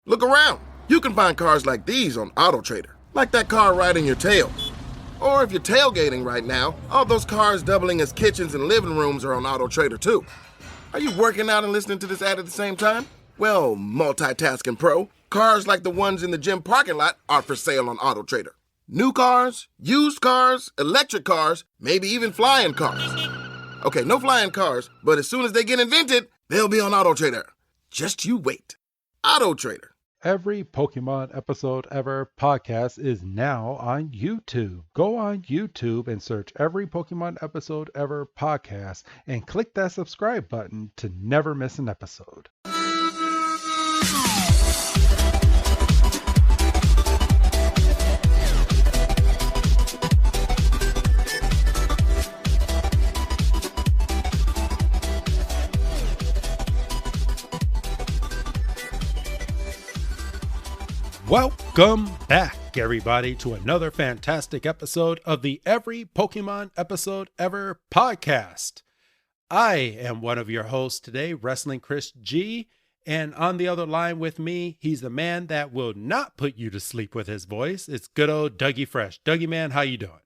Look around. You can find cars like these on AutoTrader, like that car riding your tail. Or if you're tailgating right now, all those cars doubling as kitchens and living rooms are on AutoTrader too. Are you working out and listening to this ad at the same time? Well, multitasking pro, cars like the ones in the gym parking lot are for sale on AutoTrader. New cars, used cars, electric cars, maybe even flying cars. Okay, no flying cars, but as soon as they get invented, they'll be on AutoTrader. Just you wait. AutoTrader. Every Pokemon Episode Ever podcast is now on YouTube. Go on YouTube and search Every Pokemon Episode Ever podcast and click that subscribe button to never miss an episode. Welcome back, everybody, to another fantastic episode of the Every Pokemon Episode Ever podcast. I am one of your hosts today, Wrestling Chris G, and on the other line with me, he's the man that will not put you to sleep with his voice. It's good old Dougie Fresh. Dougie, man, how you doing?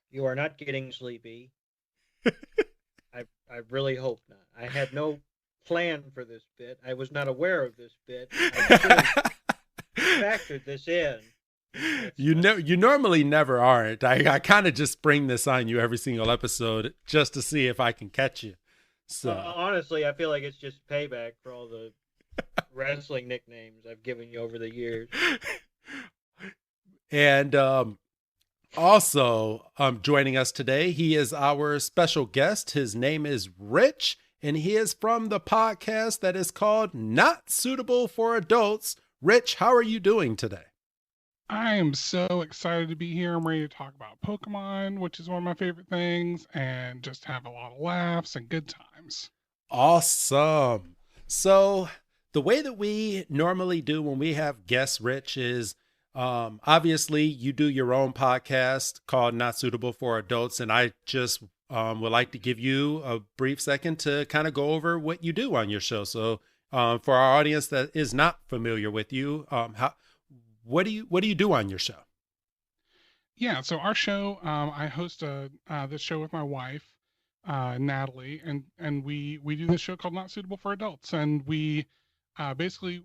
You are not getting sleepy. I really hope not. I had no plan for this bit. I was not aware of this bit. I should have factored this in. You normally never aren't. I kind of just spring this on you every single episode just to see if I can catch you. So honestly, I feel like it's just payback for all the wrestling nicknames I've given you over the years. And also joining us today, he is our special guest. His name is Rich, and he is from the podcast that is called Not Suitable for Adults. Rich, how are you doing today? I am so excited to be here. I'm ready to talk about Pokemon, which is one of my favorite things, and just have a lot of laughs and good times. Awesome. So the way that we normally do when we have guests, Rich, is obviously you do your own podcast called Not Suitable for Adults, and I just would like to give you a brief second to kind of go over what you do on your show. So for our audience that is not familiar with you, what do you do on your show? Yeah, so our show, I host this show with my wife, Natalie, and we do this show called Not Suitable for Adults, and we basically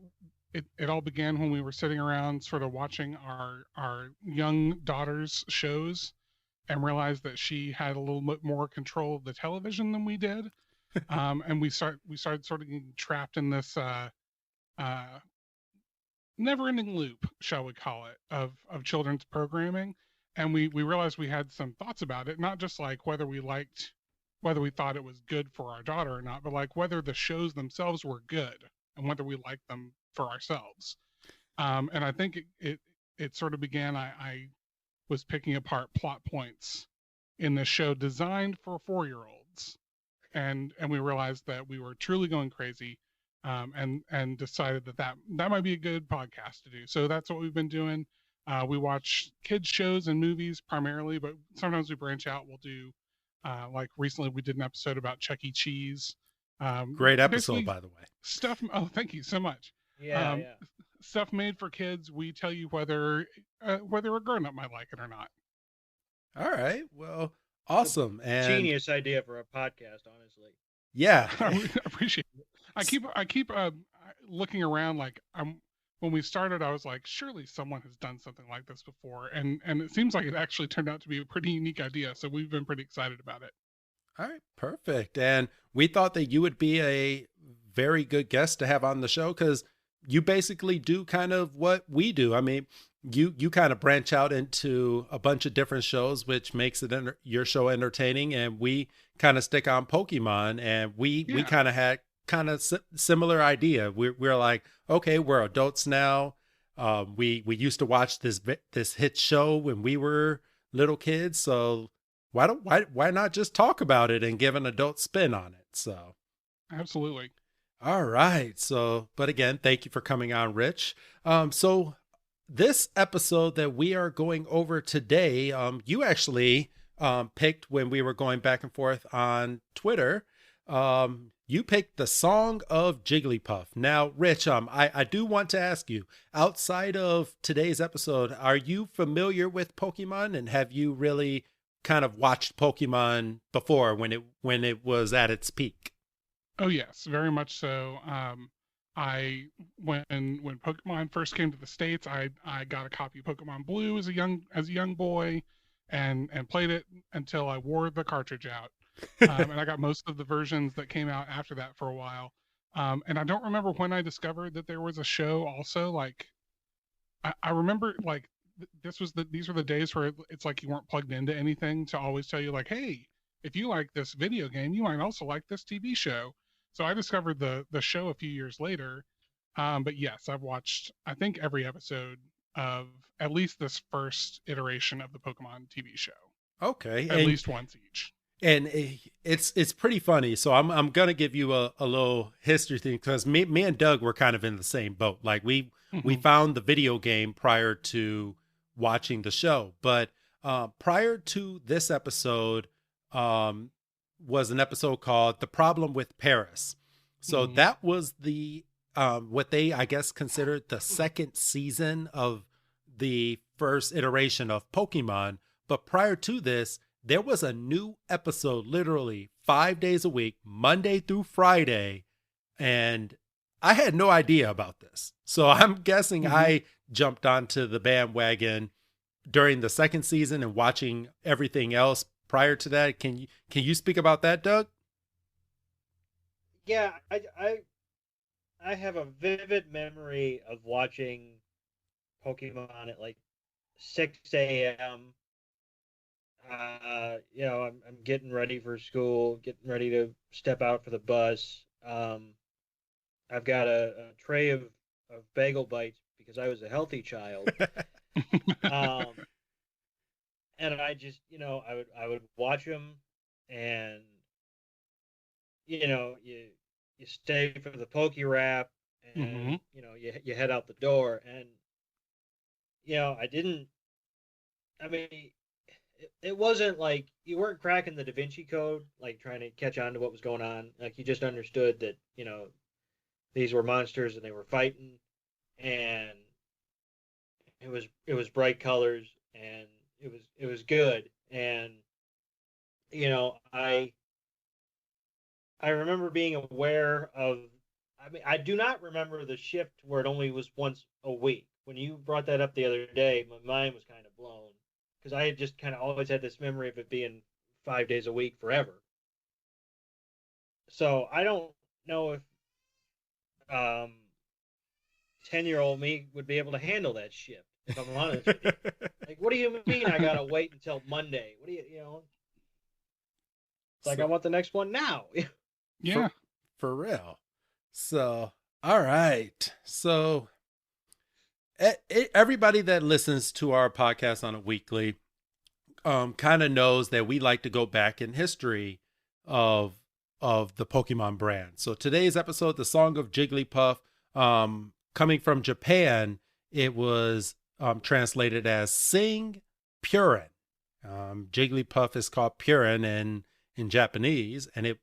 it all began when we were sitting around sort of watching our young daughter's shows and realized that she had a little bit more control of the television than we did. And we started sort of getting trapped in this never-ending loop, shall we call it, of children's programming. And we realized we had some thoughts about it, not just like whether we thought it was good for our daughter or not, but like whether the shows themselves were good and whether we liked them for ourselves. And I think it sort of began, I was picking apart plot points in the show designed for 4-year-olds. And we realized that we were truly going crazy, and decided that might be a good podcast to do. So that's what we've been doing. We watch kids shows and movies primarily, but sometimes we branch out. We'll do, like recently we did an episode about Chuck E. Cheese. Great episode, by the way. Stuff. Oh, thank you so much. Yeah. Stuff made for kids. We tell you whether a grown-up might like it or not. All right. Well, awesome. And genius idea for a podcast, honestly. Yeah. I appreciate it. I keep looking around like when we started, I was like, surely someone has done something like this before. And it seems like it actually turned out to be a pretty unique idea. So we've been pretty excited about it. All right. Perfect. And we thought that you would be a very good guest to have on the show because you basically do kind of what we do. I mean, you kind of branch out into a bunch of different shows, which makes it your show entertaining. And we kind of stick on Pokemon, and we kind of had kind of similar idea. We're like, okay, we're adults now. We used to watch this hit show when we were little kids. So why not just talk about it and give an adult spin on it? So absolutely. All right. So, but again, thank you for coming on, Rich. So this episode that we are going over today, you actually picked when we were going back and forth on Twitter. you picked the Song of Jigglypuff. Now, Rich, I do want to ask you, outside of today's episode, are you familiar with Pokemon, and have you really kind of watched Pokemon before when it was at its peak? Oh yes, very much so. I when Pokemon first came to the States, I got a copy of Pokemon Blue as a young boy, and played it until I wore the cartridge out. And I got most of the versions that came out after that for a while. And I don't remember when I discovered that there was a show also. Like, I remember like these were the days where it's like you weren't plugged into anything to always tell you like, hey, if you like this video game, you might also like this TV show. So I discovered the show a few years later. But yes, I've watched I think every episode of at least this first iteration of the Pokemon TV show. Okay, At least once each. And it's pretty funny. So I'm gonna give you a little history thing, because me and Doug were kind of in the same boat. Like we found the video game prior to watching the show, but prior to this episode was an episode called "The Problem with Paris." So that was the what they, I guess, considered the second season of the first iteration of Pokemon. But prior to this, there was a new episode literally 5 days a week, Monday through Friday. And I had no idea about this. So I'm guessing I jumped onto the bandwagon during the second season and watching everything else prior to that. Can you speak about that, Doug? Yeah, I have a vivid memory of watching Pokemon at like 6 a.m. I'm getting ready for school, getting ready to step out for the bus. I've got a tray of bagel bites because I was a healthy child. And I just, I would watch them, and you stay for the Poke Wrap, and you head out the door, and I mean, it wasn't like you weren't cracking the Da Vinci Code, like trying to catch on to what was going on. Like you just understood that, these were monsters and they were fighting, and it was bright colors, and it was good. And I remember being aware of. I mean, I do not remember the shift where it only was once a week. When you brought that up the other day, my mind was kind of blown, because I had just kind of always had this memory of it being 5 days a week forever. So I don't know if 10-year-old me would be able to handle that shift, if I'm honest with you. Like, what do you mean I gotta wait until Monday? What do you? It's like, I want the next one now. Yeah. For real. So, all right. So everybody that listens to our podcast on a weekly kind of knows that we like to go back in history of the Pokemon brand. So today's episode, the Song of Jigglypuff, coming from Japan, it was translated as Sing Purin. Jigglypuff is called Purin in Japanese, and it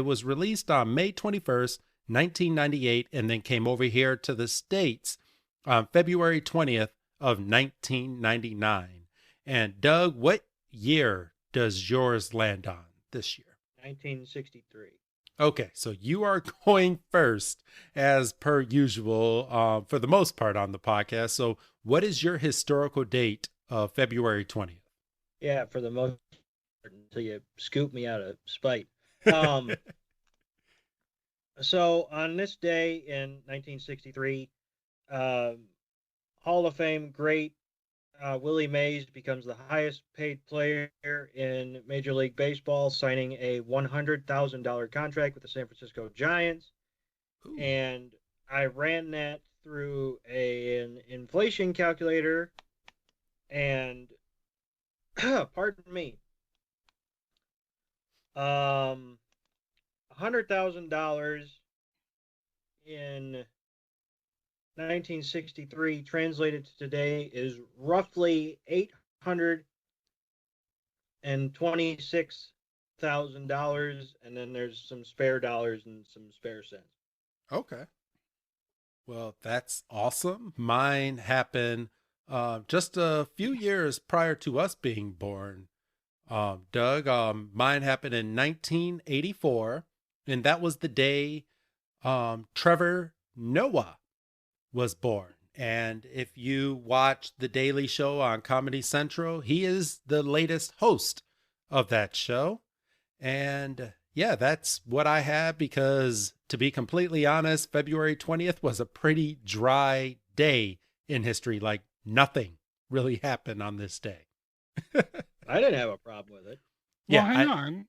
was released on May 21st, 1998, and then came over here to the States on February 20th of 1999. And Doug, what year does yours land on this year? 1963. Okay, so you are going first, as per usual, for the most part on the podcast. So what is your historical date of February 20th? Yeah, for the most part, until you scoop me out of spite. So on this day in 1963, Hall of Fame great Willie Mays becomes the highest paid player in Major League Baseball, signing a $100,000 contract with the San Francisco Giants. Ooh. And I ran that through an inflation calculator, and pardon me, $100,000 in 1963 translated to today is roughly $826 $1,000, and then there's some spare dollars and some spare cents. Okay. Well, that's awesome. Mine happened just a few years prior to us being born. Doug, mine happened in 1984, and that was the day Trevor Noah was born. And if you watch The Daily Show on Comedy Central, he is the latest host of that show. And yeah, that's what I have because, to be completely honest, February 20th was a pretty dry day in history. Like nothing really happened on this day. I didn't have a problem with it. Well, Yeah, hang on.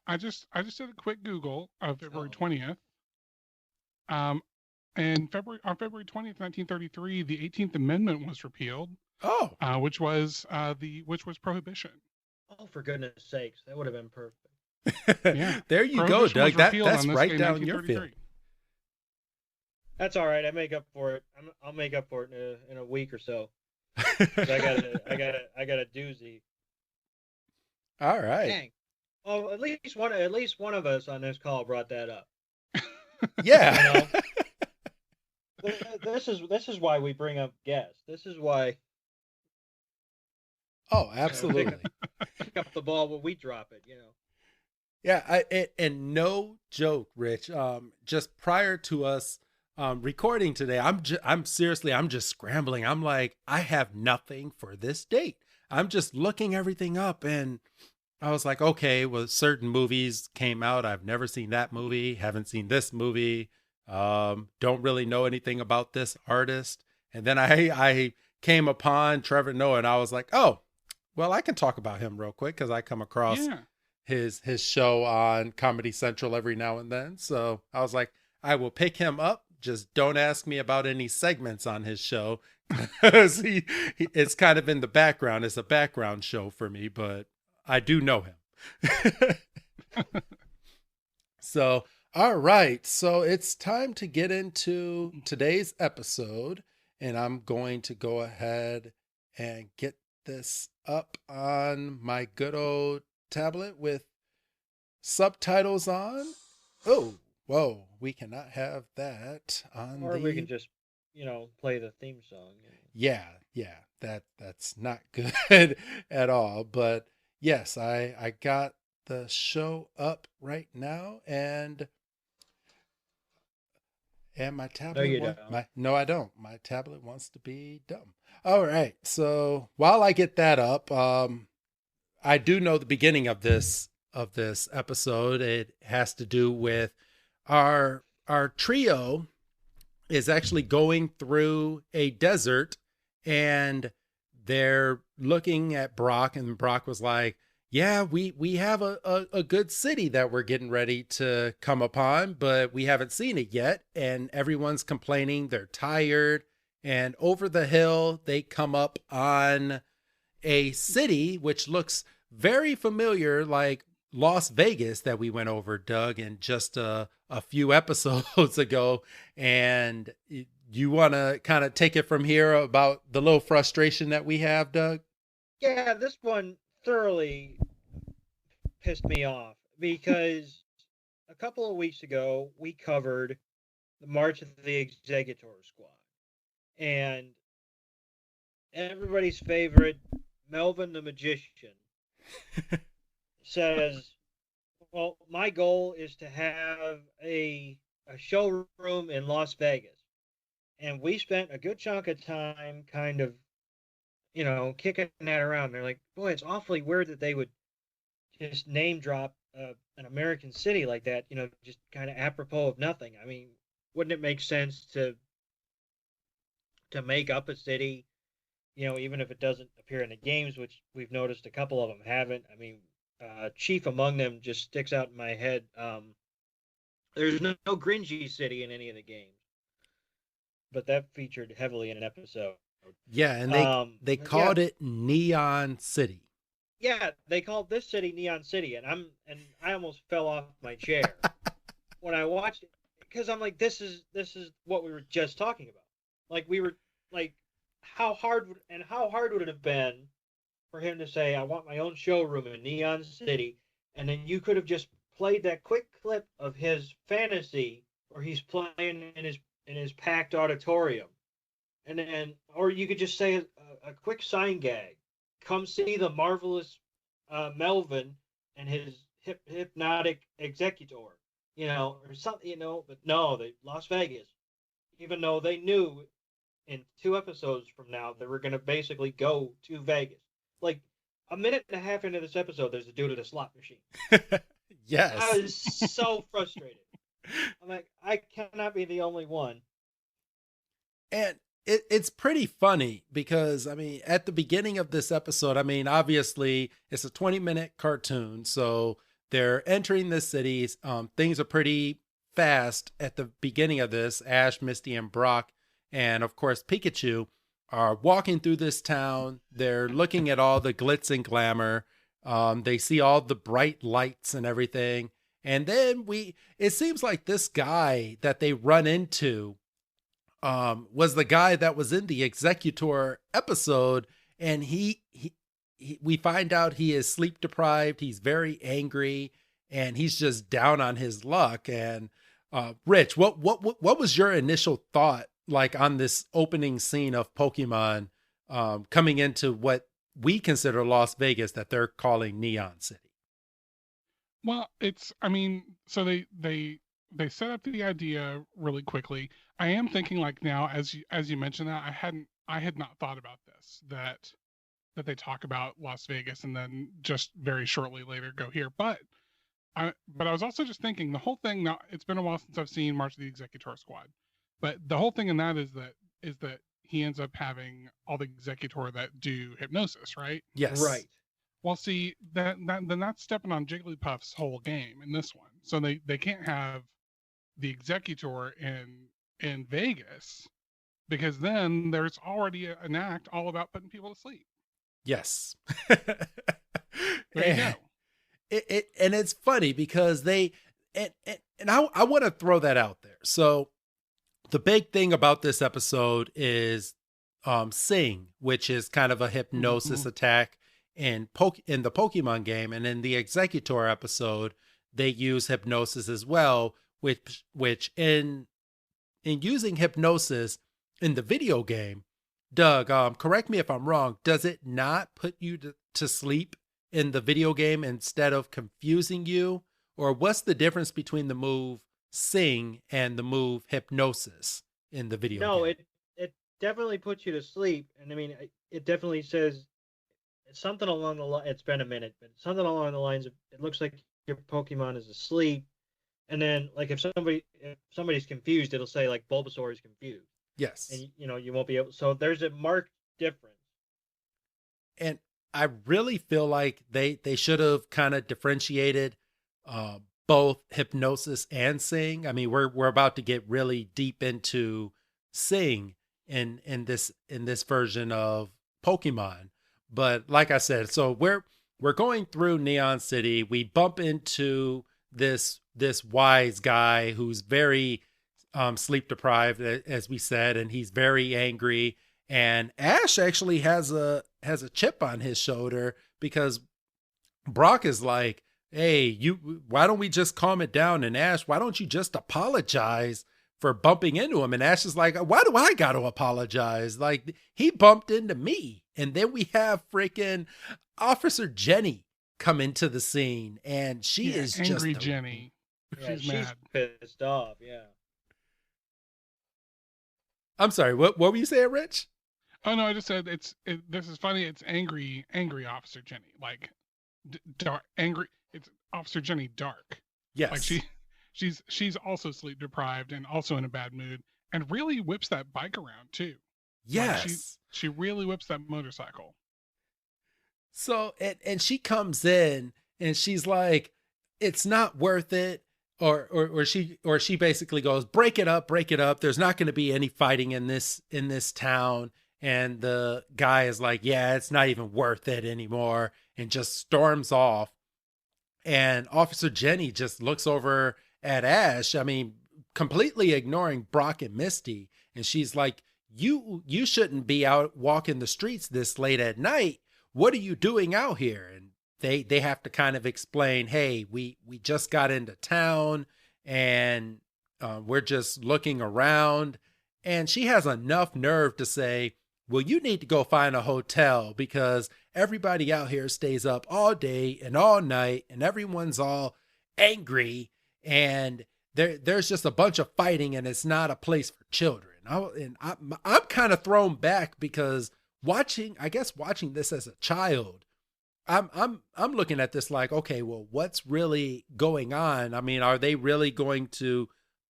I just did a quick Google of February Oh. 20th. And on February 20th, 1933, the 18th Amendment was repealed, Oh, which was prohibition. Oh, for goodness sakes, that would have been perfect. Yeah. there you go, Prohibition Doug. was That's repealed on this right day in down your field. 1933. That's all right. I make up for it. I'll make up for it in a week or so. 'Cause I got a doozy. All right. Dang. Oh, at least one of us on this call brought that up. Yeah. You know, this is why we bring up guests. This is why Oh, absolutely. pick up the ball when we drop it. You know. Yeah, and no joke, Rich. Just prior to us recording today, I'm seriously, I'm just scrambling. I'm like, I have nothing for this date. I'm just looking everything up, and I was like, okay, well, certain movies came out. I've never seen that movie. Haven't seen this movie. Don't really know anything about this artist. And then I came upon Trevor Noah, and I was like, oh, well, I can talk about him real quick because I come across Yeah. his show on Comedy Central every now and then. So I was like, I will pick him up. Just don't ask me about any segments on his show because it's kind of in the background. It's a background show for me, but I do know him. So, all right. So it's time to get into today's episode, and I'm going to go ahead and get this up on my good old tablet with subtitles on. Oh, whoa, we cannot have that on Or we can just, play the theme song. Yeah, that's not good at all. But yes, I got the show up right now, and my tablet. No, you don't. No, I don't. My tablet wants to be dumb. All right. So while I get that up, I do know the beginning of this episode. It has to do with our trio is actually going through a desert, and they're looking at Brock, and Brock was like, yeah, we have a good city that we're getting ready to come upon, but we haven't seen it yet. And everyone's complaining. They're tired. And over the hill, they come up on a city, which looks very familiar, like Las Vegas that we went over, Doug, in just a few episodes ago. And you want to kind of take it from here about the little frustration that we have, Doug? Yeah, this one thoroughly pissed me off because a couple of weeks ago we covered the March of the Executor Squad, and everybody's favorite Melvin the Magician says, well, my goal is to have a showroom in Las Vegas. And we spent a good chunk of time kind of, kicking that around. They're like, boy, it's awfully weird that they would just name drop an American city like that, just kind of apropos of nothing. I mean, wouldn't it make sense to make up a city, even if it doesn't appear in the games, which we've noticed a couple of them haven't. I mean, chief among them just sticks out in my head. There's no Gringy City in any of the games, but that featured heavily in an episode. Yeah, and they called it Neon City. Yeah, they called this city Neon City, and I almost fell off my chair when I watched it, because I'm like, this is what we were just talking about. Like, we were like, how hard would it have been for him to say, I want my own showroom in Neon City, and then you could have just played that quick clip of his fantasy where he's playing in his packed auditorium, and then, or you could just say a quick sign gag, "Come see the marvelous Melvin and his hypnotic executor," or something, But no, they Las Vegas, even though they knew in 2 episodes from now they were going to basically go to Vegas. Like a minute and a half into this episode, there's a dude at a slot machine. Yes. I was so frustrated. I'm like, I cannot be the only one. And it's pretty funny because, I mean, at the beginning of this episode, I mean, obviously it's a 20-minute cartoon. So they're entering the city. Things are pretty fast at the beginning of this. Ash, Misty, and Brock, and of course, Pikachu are walking through this town. They're looking at all the glitz and glamour. They see all the bright lights and everything. And then it seems like this guy that they run into was the guy that was in the Executor episode. And we find out he is sleep deprived. He's very angry and he's just down on his luck. And Rich, what was your initial thought like on this opening scene of Pokemon coming into what we consider Las Vegas that they're calling Neon City? Well, so they set up the idea really quickly. I am thinking, like, now as you mentioned that, I had not thought about this, that they talk about Las Vegas and then just very shortly later go here. But I was also just thinking the whole thing. Now it's been a while since I've seen March of the Executor Squad, but the whole thing in that is that he ends up having all the Executor that do hypnosis, right? Yes. Right. Well, see, then that's stepping on Jigglypuff's whole game in this one. So they can't have the Executor in Vegas, because then there's already an act all about putting people to sleep. Yes. There you go. And it's funny because I want to throw that out there. So the big thing about this episode is Sing, which is kind of a hypnosis attack in the Pokemon game. And in the Executor episode, they use hypnosis as well, which in using hypnosis in the video game, Doug, correct me if I'm wrong, does it not put you to sleep in the video game instead of confusing you? Or what's the difference between the move Sing and the move Hypnosis in the video game? No, it definitely puts you to sleep. And I mean, it definitely says something along the line. It's been a minute, but something along the lines of, it looks like your Pokemon is asleep. And then, like, if somebody's confused, it'll say, like, Bulbasaur is confused. Yes. And, you won't be able. So there's a marked difference. And I really feel like they should have kind of differentiated both Hypnosis and Sing. I mean, we're about to get really deep into Sing in this version of Pokemon. But like I said, so we're going through Neon City. We bump into this wise guy who's very sleep deprived, as we said, and he's very angry. And Ash actually has a chip on his shoulder because Brock is like, "Hey, why don't we just calm it down?" And Ash, "Why don't you just apologize for bumping into him?" And Ash is like, "Why do I got to apologize? Like, he bumped into me." And then we have freaking Officer Jenny come into the scene, and she is angry just Jenny. Yeah, She's mad. pissed off. Yeah. I'm sorry. What were you saying, Rich? Oh no, I just said this is funny. It's angry Officer Jenny, like dark angry. It's Officer Jenny dark. Yes. Like she's also sleep deprived and also in a bad mood, and really whips that bike around too. Yes. Like she really whips that motorcycle. So and she comes in and she's like, "It's not worth it." Or she basically goes, break it up. There's not going to be any fighting in this town. And the guy is like, "Yeah, it's not even worth it anymore," and just storms off. And Officer Jenny just looks over at Ash. I mean, completely ignoring Brock and Misty. And she's like, you shouldn't be out walking the streets this late at night. What are you doing out here?" And they have to kind of explain, hey, we just got into town and we're just looking around. And she has enough nerve to say, well, you need to go find a hotel because everybody out here stays up all day and all night and everyone's all angry and there's just a bunch of fighting and it's not a place for children. I'm kind of thrown back because watching this as a child, I'm looking at this like, okay, well, what's really going on? I mean, are they really going to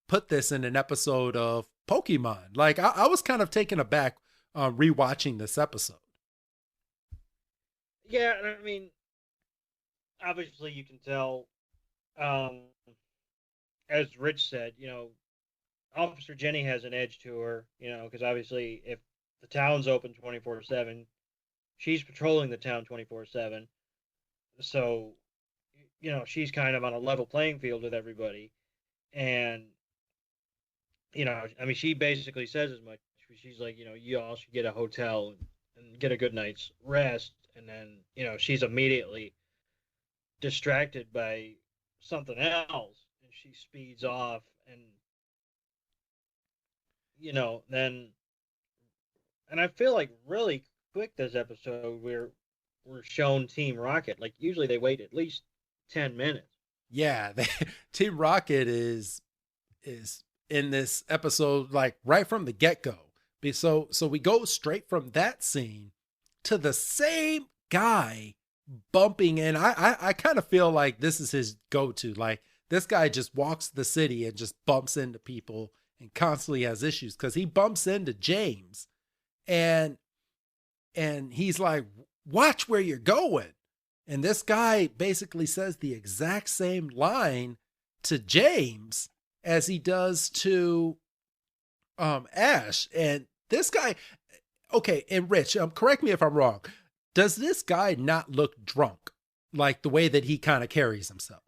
put this in an episode of Pokemon? Like, I was kind of taken aback rewatching this episode. Yeah, I mean, obviously you can tell, as Rich said, Officer Jenny has an edge to her, because obviously if the town's open 24/7, she's patrolling the town 24/7. So, she's kind of on a level playing field with everybody. And, I mean, she basically says as much. She's like, you all should get a hotel and get a good night's rest. And then, she's immediately distracted by something else. And she speeds off. And, then, and I feel like really quick this episode, we're shown Team Rocket. Like, usually they wait at least 10 minutes. Yeah, Team Rocket is in this episode, like, right from the get-go. So we go straight from that scene to the same guy bumping, and I kind of feel like this is his go-to. Like, this guy just walks the city and just bumps into people and constantly has issues because he bumps into James and he's like, watch where you're going. And this guy basically says the exact same line to James as he does to Ash. And this guy, okay, and Rich, correct me if I'm wrong. Does this guy not look drunk, like the way that he kind of carries himself?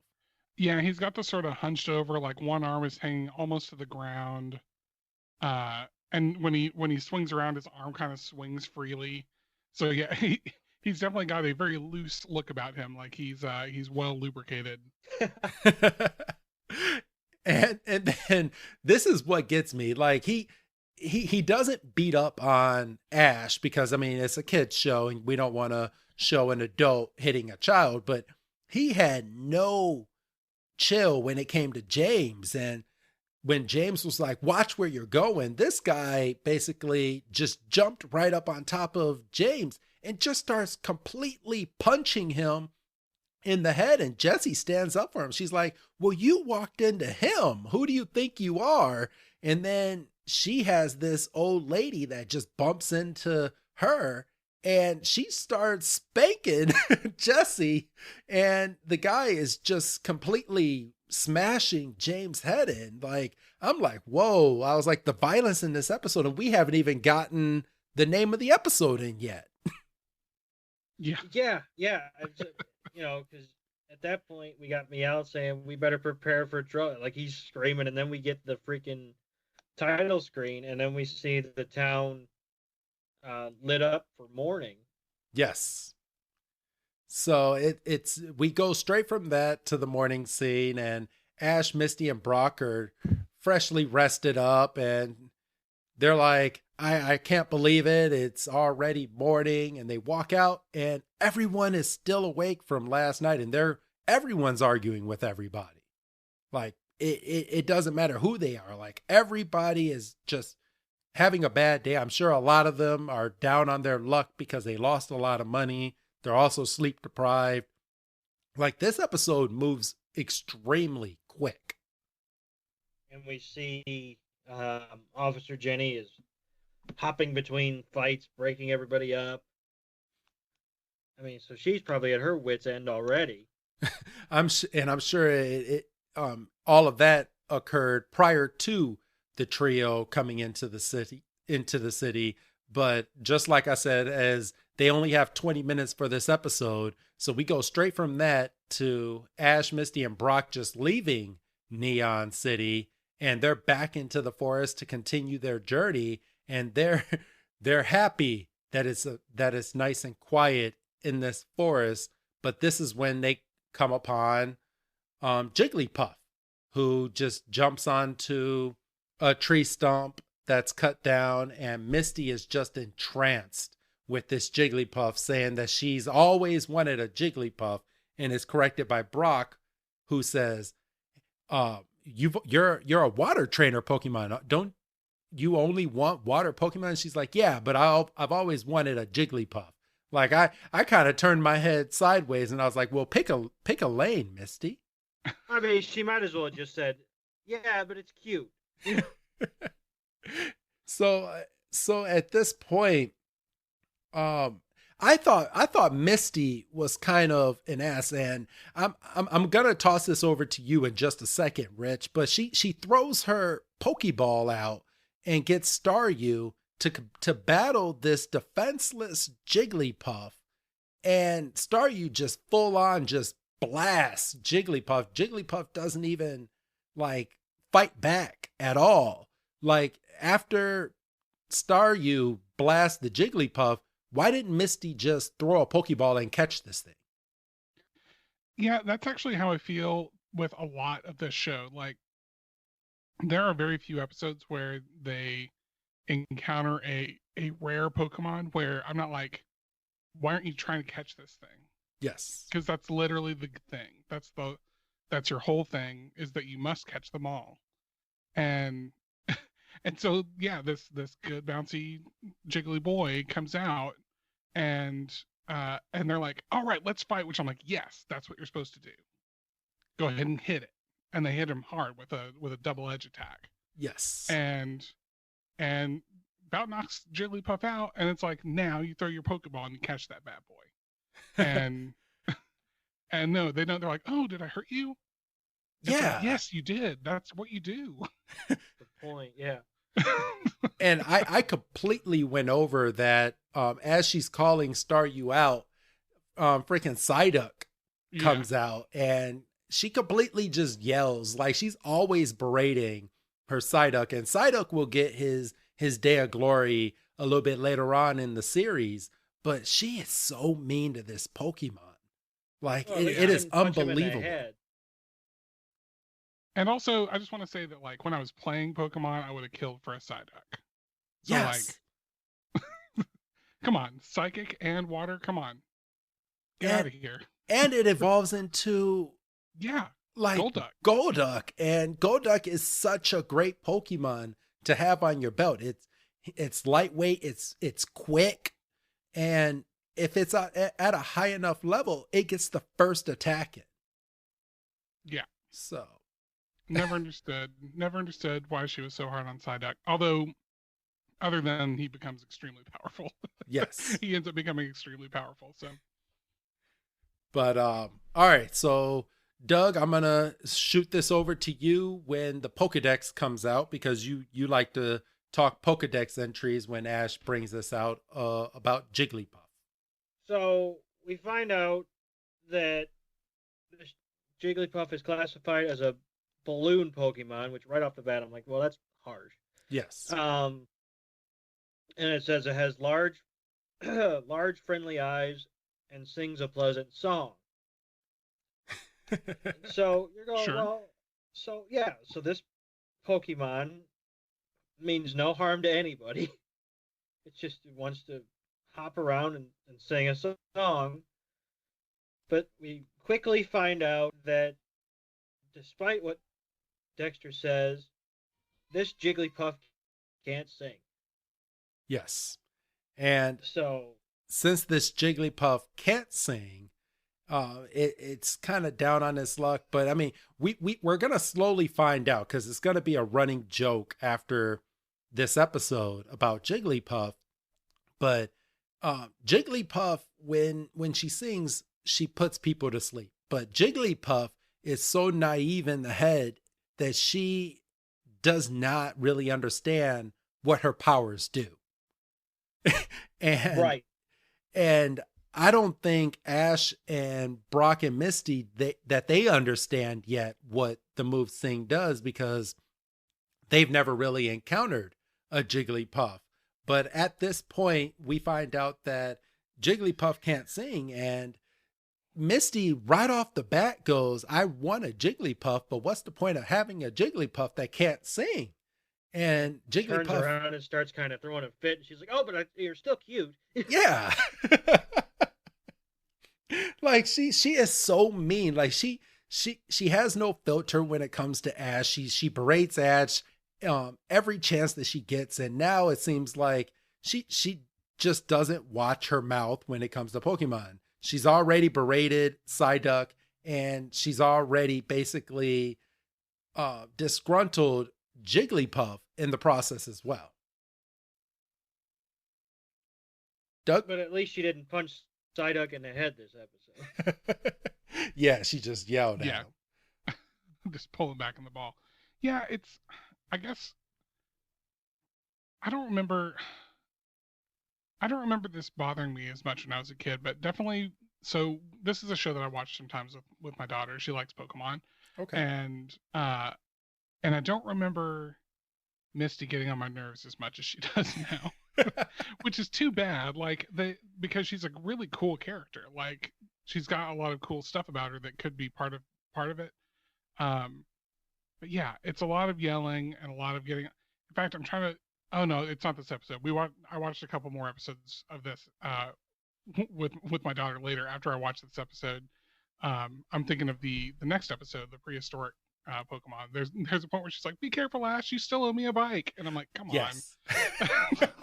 Yeah, he's got the sort of hunched over, like one arm is hanging almost to the ground. And when he swings around, his arm kind of swings freely. So yeah, he's definitely got a very loose look about him, like he's well lubricated. And then this is what gets me. Like he doesn't beat up on Ash because, I mean, it's a kid's show and we don't want to show an adult hitting a child, but he had no chill when it came to James. And when James was like, watch where you're going, this guy basically just jumped right up on top of James and just starts completely punching him in the head. And Jessie stands up for him. She's like, well, you walked into him. Who do you think you are? And then she has this old lady that just bumps into her and she starts spanking Jessie. And the guy is just completely smashing James' head in. Like, I'm like, whoa. I was like, the violence in this episode, and we haven't even gotten the name of the episode in yet. Yeah. Because at that point we got Meow saying we better prepare for trouble. Like, he's screaming, and then we get the freaking title screen, and then we see the town lit up for morning. Yes. So it's we go straight from that to the morning scene, and Ash, Misty, and Brock are freshly rested up, and they're like, I can't believe it. It's already morning. And they walk out and everyone is still awake from last night, and everyone's arguing with everybody. Like, it doesn't matter who they are. Like, everybody is just having a bad day. I'm sure a lot of them are down on their luck because they lost a lot of money. They're also sleep deprived. Like, this episode moves extremely quick. And we see Officer Jenny is hopping between fights, breaking everybody up. I mean, so she's probably at her wit's end already. I'm sure all of that occurred prior to the trio coming into the city. But just like I said, as they only have 20 minutes for this episode, so we go straight from that to Ash, Misty, and Brock just leaving Neon City, and they're back into the forest to continue their journey. And they're happy that it's nice and quiet in this forest. But this is when they come upon Jigglypuff, who just jumps onto a tree stump that's cut down, and Misty is just entranced with this Jigglypuff, saying that she's always wanted a Jigglypuff, and is corrected by Brock, who says, you're a water trainer Pokemon. Don't you only want water Pokemon? She's like, yeah, but I've always wanted a Jigglypuff. Like I kind of turned my head sideways and I was like, well, pick a lane, Misty. I mean, she might as well have just said, yeah, but it's cute. So at this point, I thought Misty was kind of an ass, and I'm gonna toss this over to you in just a second, Rich. But she throws her Pokeball out and gets Staryu to battle this defenseless Jigglypuff, and Staryu just full on just blasts Jigglypuff. Jigglypuff doesn't even like fight back at all. Like after Staryu blasts the Jigglypuff, why didn't Misty just throw a Pokeball and catch this thing? Yeah, that's actually how I feel with a lot of this show. Like, there are very few episodes where they encounter a rare Pokemon where I'm not like, why aren't you trying to catch this thing? Yes. Because that's literally the thing. That's your whole thing, is that you must catch them all. And so yeah, this good bouncy jiggly boy comes out, and they're like, all right, let's fight, which I'm like, yes, that's what you're supposed to do. Go ahead and hit it. And they hit him hard with a double edge attack. Yes. And about knocks Jigglypuff out, and it's like, now you throw your Pokeball and you catch that bad boy. And and no, they don't. They're like, oh, did I hurt you? It's yeah. Like, yes, you did. That's what you do. Good point. Yeah. And I completely went over that as she's calling Staryu out, freaking Psyduck comes out, and she completely just yells. Like, she's always berating her Psyduck, and Psyduck will get his day of glory a little bit later on in the series, but she is so mean to this Pokemon. Like, it is unbelievable. And also, I just want to say that, like, when I was playing Pokemon, I would have killed for a Psyduck. So, yes. Like, come on, Psychic and Water, come on. Get out of here. And it evolves into... yeah, like Golduck. And Golduck is such a great Pokemon to have on your belt. It's lightweight, it's quick, and if it's at a high enough level, it gets the first attack in. Yeah. So never understood why she was so hard on Psyduck. Although, other than he becomes extremely powerful. Yes. He ends up becoming extremely powerful. So. But all right, so Doug, I'm gonna shoot this over to you when the Pokedex comes out, because you like to talk Pokedex entries when Ash brings this out about Jigglypuff. So we find out that Jigglypuff is classified as a balloon Pokemon, which right off the bat I'm like, well, that's harsh. Yes. And it says it has large friendly eyes and sings a pleasant song. So you're going, sure. Well, so yeah, so this Pokemon means no harm to anybody. It just wants to hop around and sing a song. But we quickly find out that despite what Dexter says, this Jigglypuff can't sing. Yes. And so since this Jigglypuff can't sing, it's kind of down on its luck. But I mean, we're going to slowly find out, because it's going to be a running joke after this episode about Jigglypuff. But Jigglypuff, when she sings, she puts people to sleep. But Jigglypuff is so naive in the head that she does not really understand what her powers do. Right. And I don't think Ash and Brock and Misty, that they understand yet what the move Sing does, because they've never really encountered a Jigglypuff. But at this point, we find out that Jigglypuff can't sing, and Misty right off the bat goes, I want a Jigglypuff, but what's the point of having a Jigglypuff that can't sing? And Turns Jigglypuff around and starts kind of throwing a fit. And she's like, "Oh, but you're still cute." yeah. Like she is so mean. Like she has no filter when it comes to Ash. She berates Ash every chance that she gets, and now it seems like she just doesn't watch her mouth when it comes to Pokemon. She's already berated Psyduck, and she's already basically disgruntled Jigglypuff in the process as well. Doug? But at least she didn't punch Psyduck in the head this episode. Yeah, she just yelled at him. Just pulling back in the ball. Yeah, I guess I don't remember this bothering me as much when I was a kid, but definitely. So this is a show that I watch sometimes with my daughter. She likes Pokemon. Okay. And I don't remember Misty getting on my nerves as much as she does now, which is too bad. Like because she's a really cool character. Like she's got a lot of cool stuff about her that could be part of it. But yeah, it's a lot of yelling and a lot of getting. In fact, I'm trying to. Oh no, it's not this episode. I watched a couple more episodes of this with my daughter later after I watched this episode. I'm thinking of the next episode, the prehistoric Pokemon. There's a point where she's like, "Be careful, Ash, you still owe me a bike," and I'm like, "Come yes. on."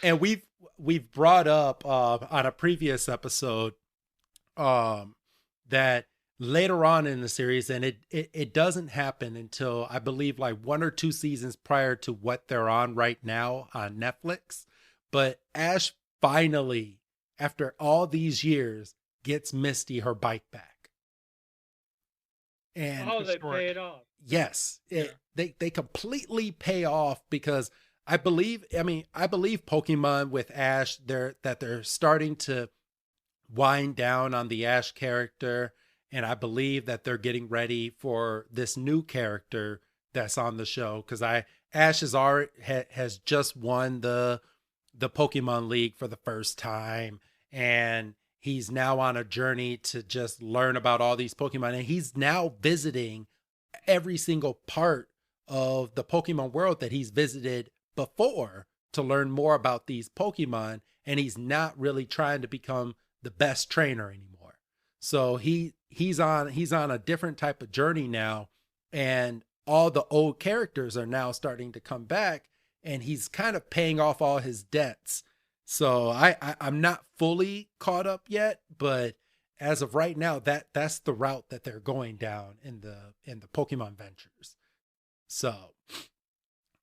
and we've brought up on a previous episode that later on in the series, and it doesn't happen until I believe like 1 or 2 seasons prior to what they're on right now on Netflix. But Ash finally, after all these years, gets Misty her bike back. And they pay it off. Yes, they completely pay off because I believe Pokemon with Ash, they're starting to wind down on the Ash character. And I believe that they're getting ready for this new character that's on the show. Because Ash has just won the Pokemon League for the first time. And he's now on a journey to just learn about all these Pokemon. And he's now visiting every single part of the Pokemon world that he's visited before to learn more about these Pokemon. And he's not really trying to become the best trainer anymore. So he's on a different type of journey now, and all the old characters are now starting to come back, and he's kind of paying off all his debts. So I'm not fully caught up yet, but as of right now, that's the route that they're going down in the Pokemon Ventures. So,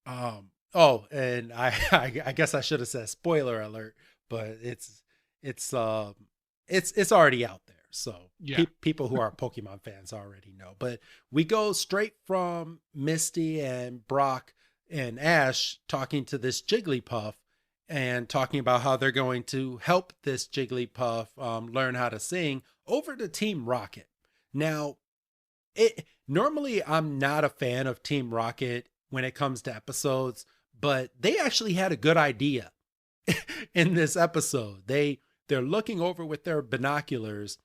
and I guess I should have said spoiler alert, but it's already out there. So yeah. People who are Pokemon fans already know. But we go straight from Misty and Brock and Ash talking to this Jigglypuff and talking about how they're going to help this Jigglypuff learn how to sing over to Team Rocket. Now, normally I'm not a fan of Team Rocket when it comes to episodes, but they actually had a good idea in this episode. They're looking over with their binoculars,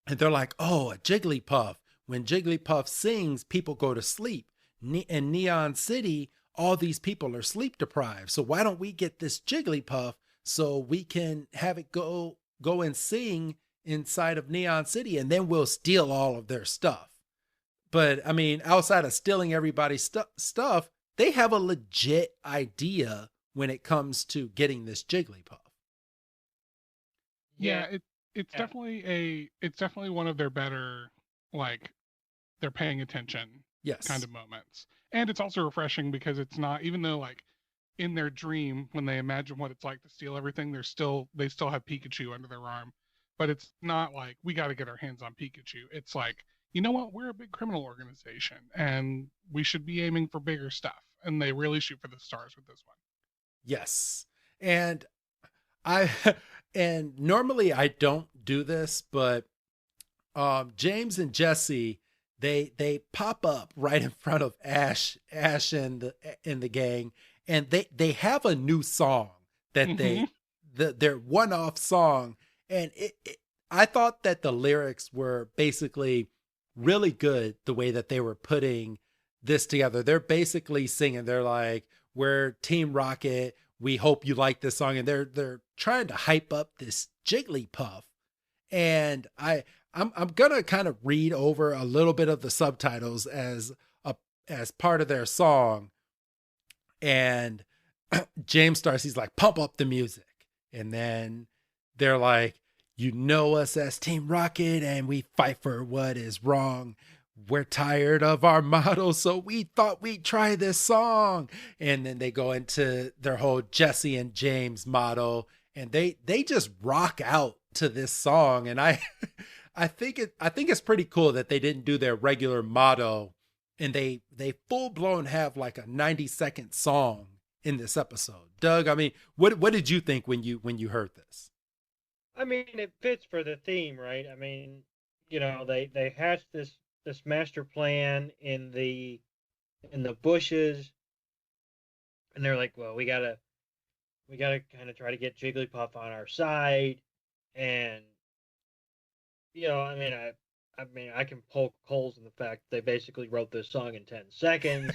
and they're like, "Oh, a Jigglypuff. When Jigglypuff sings, people go to sleep. In Neon City, all these people are sleep deprived. So why don't we get this Jigglypuff so we can have it go and sing inside of Neon City, and then we'll steal all of their stuff." But I mean, outside of stealing everybody's stuff, they have a legit idea when it comes to getting this Jigglypuff. Yeah, it's definitely one of their better, like, they're paying attention kind of moments. And it's also refreshing because it's not, even though like in their dream, when they imagine what it's like to steal everything, they still have Pikachu under their arm. But it's not like, we got to get our hands on Pikachu. It's like, you know what, we're a big criminal organization and we should be aiming for bigger stuff. And they really shoot for the stars with this one. Yes. And and normally I don't do this, but James and Jesse, they pop up right in front of Ash and the gang, and they have a new song that their one-off song, and I thought that the lyrics were basically really good the way that they were putting this together. They're basically singing. They're like, "We're Team Rocket. We hope you like this song." And they're trying to hype up this Jigglypuff. And I'm gonna kind of read over a little bit of the subtitles as part of their song. And James starts, he's like, "Pump up the music." And then they're like, "You know us as Team Rocket and we fight for what is wrong. We're tired of our motto, so we thought we'd try this song." And then they go into their whole Jesse and James motto, and they just rock out to this song. And I think it's pretty cool that they didn't do their regular motto and they full blown have like a 90-second song in this episode. Doug, I mean, what did you think when you heard this? I mean, it fits for the theme, right? I mean, they hatched this master plan in the bushes, and they're like, well, we gotta kind of try to get Jigglypuff on our side, and I mean, I can poke holes in the fact they basically wrote this song in 10 seconds.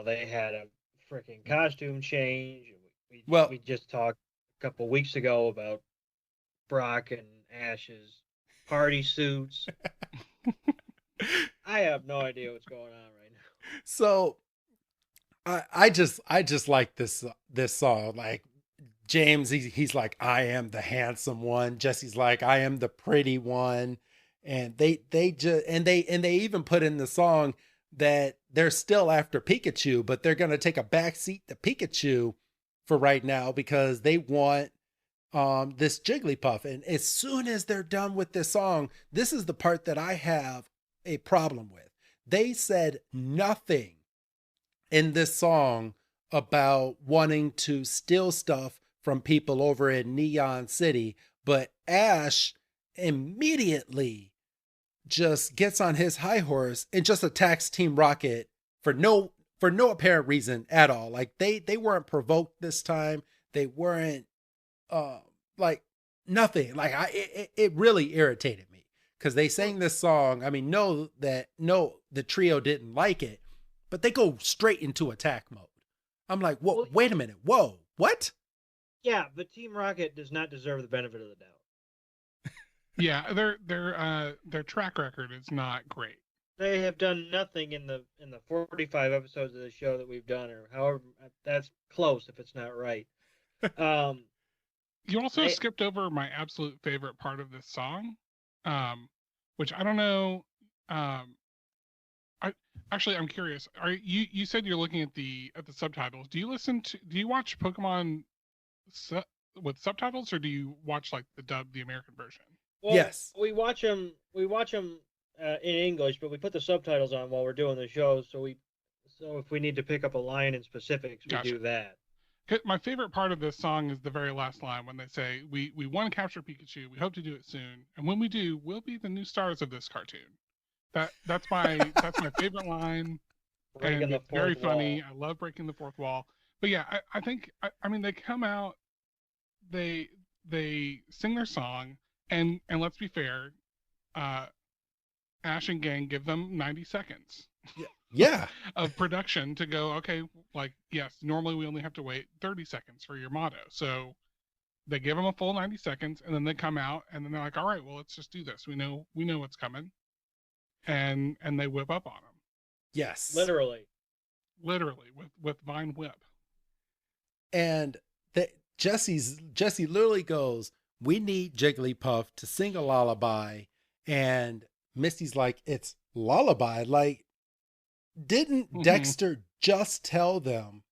They had a freaking costume change. We just talked a couple weeks ago about Brock and Ash's party suits. I have no idea what's going on right now. So I just like this song. Like James, he's like, "I am the handsome one." Jesse's like, "I am the pretty one." And they even put in the song that they're still after Pikachu, but they're going to take a backseat to Pikachu for right now because they want this Jigglypuff. And as soon as they're done with this song, this is the part that I have a problem with. They said nothing in this song about wanting to steal stuff from people over in Neon City, but Ash immediately just gets on his high horse and just attacks Team Rocket for no apparent reason at all. Like they weren't provoked this time. They weren't like nothing. Like it really irritated me because they sang this song. I mean, the trio didn't like it, but they go straight into attack mode. I'm like, whoa, wait a minute. Whoa, what? Yeah, but Team Rocket does not deserve the benefit of the doubt. Yeah, their track record is not great. They have done nothing in the 45 episodes of the show that we've done, or however that's close if it's not right. You also skipped over my absolute favorite part of this song, which I don't know. I'm curious. You said you're looking at the subtitles. Do you watch Pokemon with subtitles, or do you watch like the American version? Well, yes, we watch them in English, but we put the subtitles on while we're doing the show. So if we need to pick up a line in specifics, we do that. My favorite part of this song is the very last line when they say, we want to capture Pikachu. We hope to do it soon. And when we do, we'll be the new stars of this cartoon. That's my favorite line. Breaking the very fourth funny. wall. I love breaking the fourth wall. But yeah, I think they come out, they sing their song, and let's be fair, Ash and gang give them 90 seconds. Yeah. Of production to go, okay, like, yes, normally we only have to wait 30 seconds for your motto. So they give them a full 90 seconds, and then they come out, and then they're like, all right, well, let's just do this. We know what's coming. And they whip up on them. Yes. Literally with Vine Whip. And Jesse literally goes, "We need Jigglypuff to sing a lullaby." And Misty's like, "It's lullaby? Like, didn't Dexter just tell them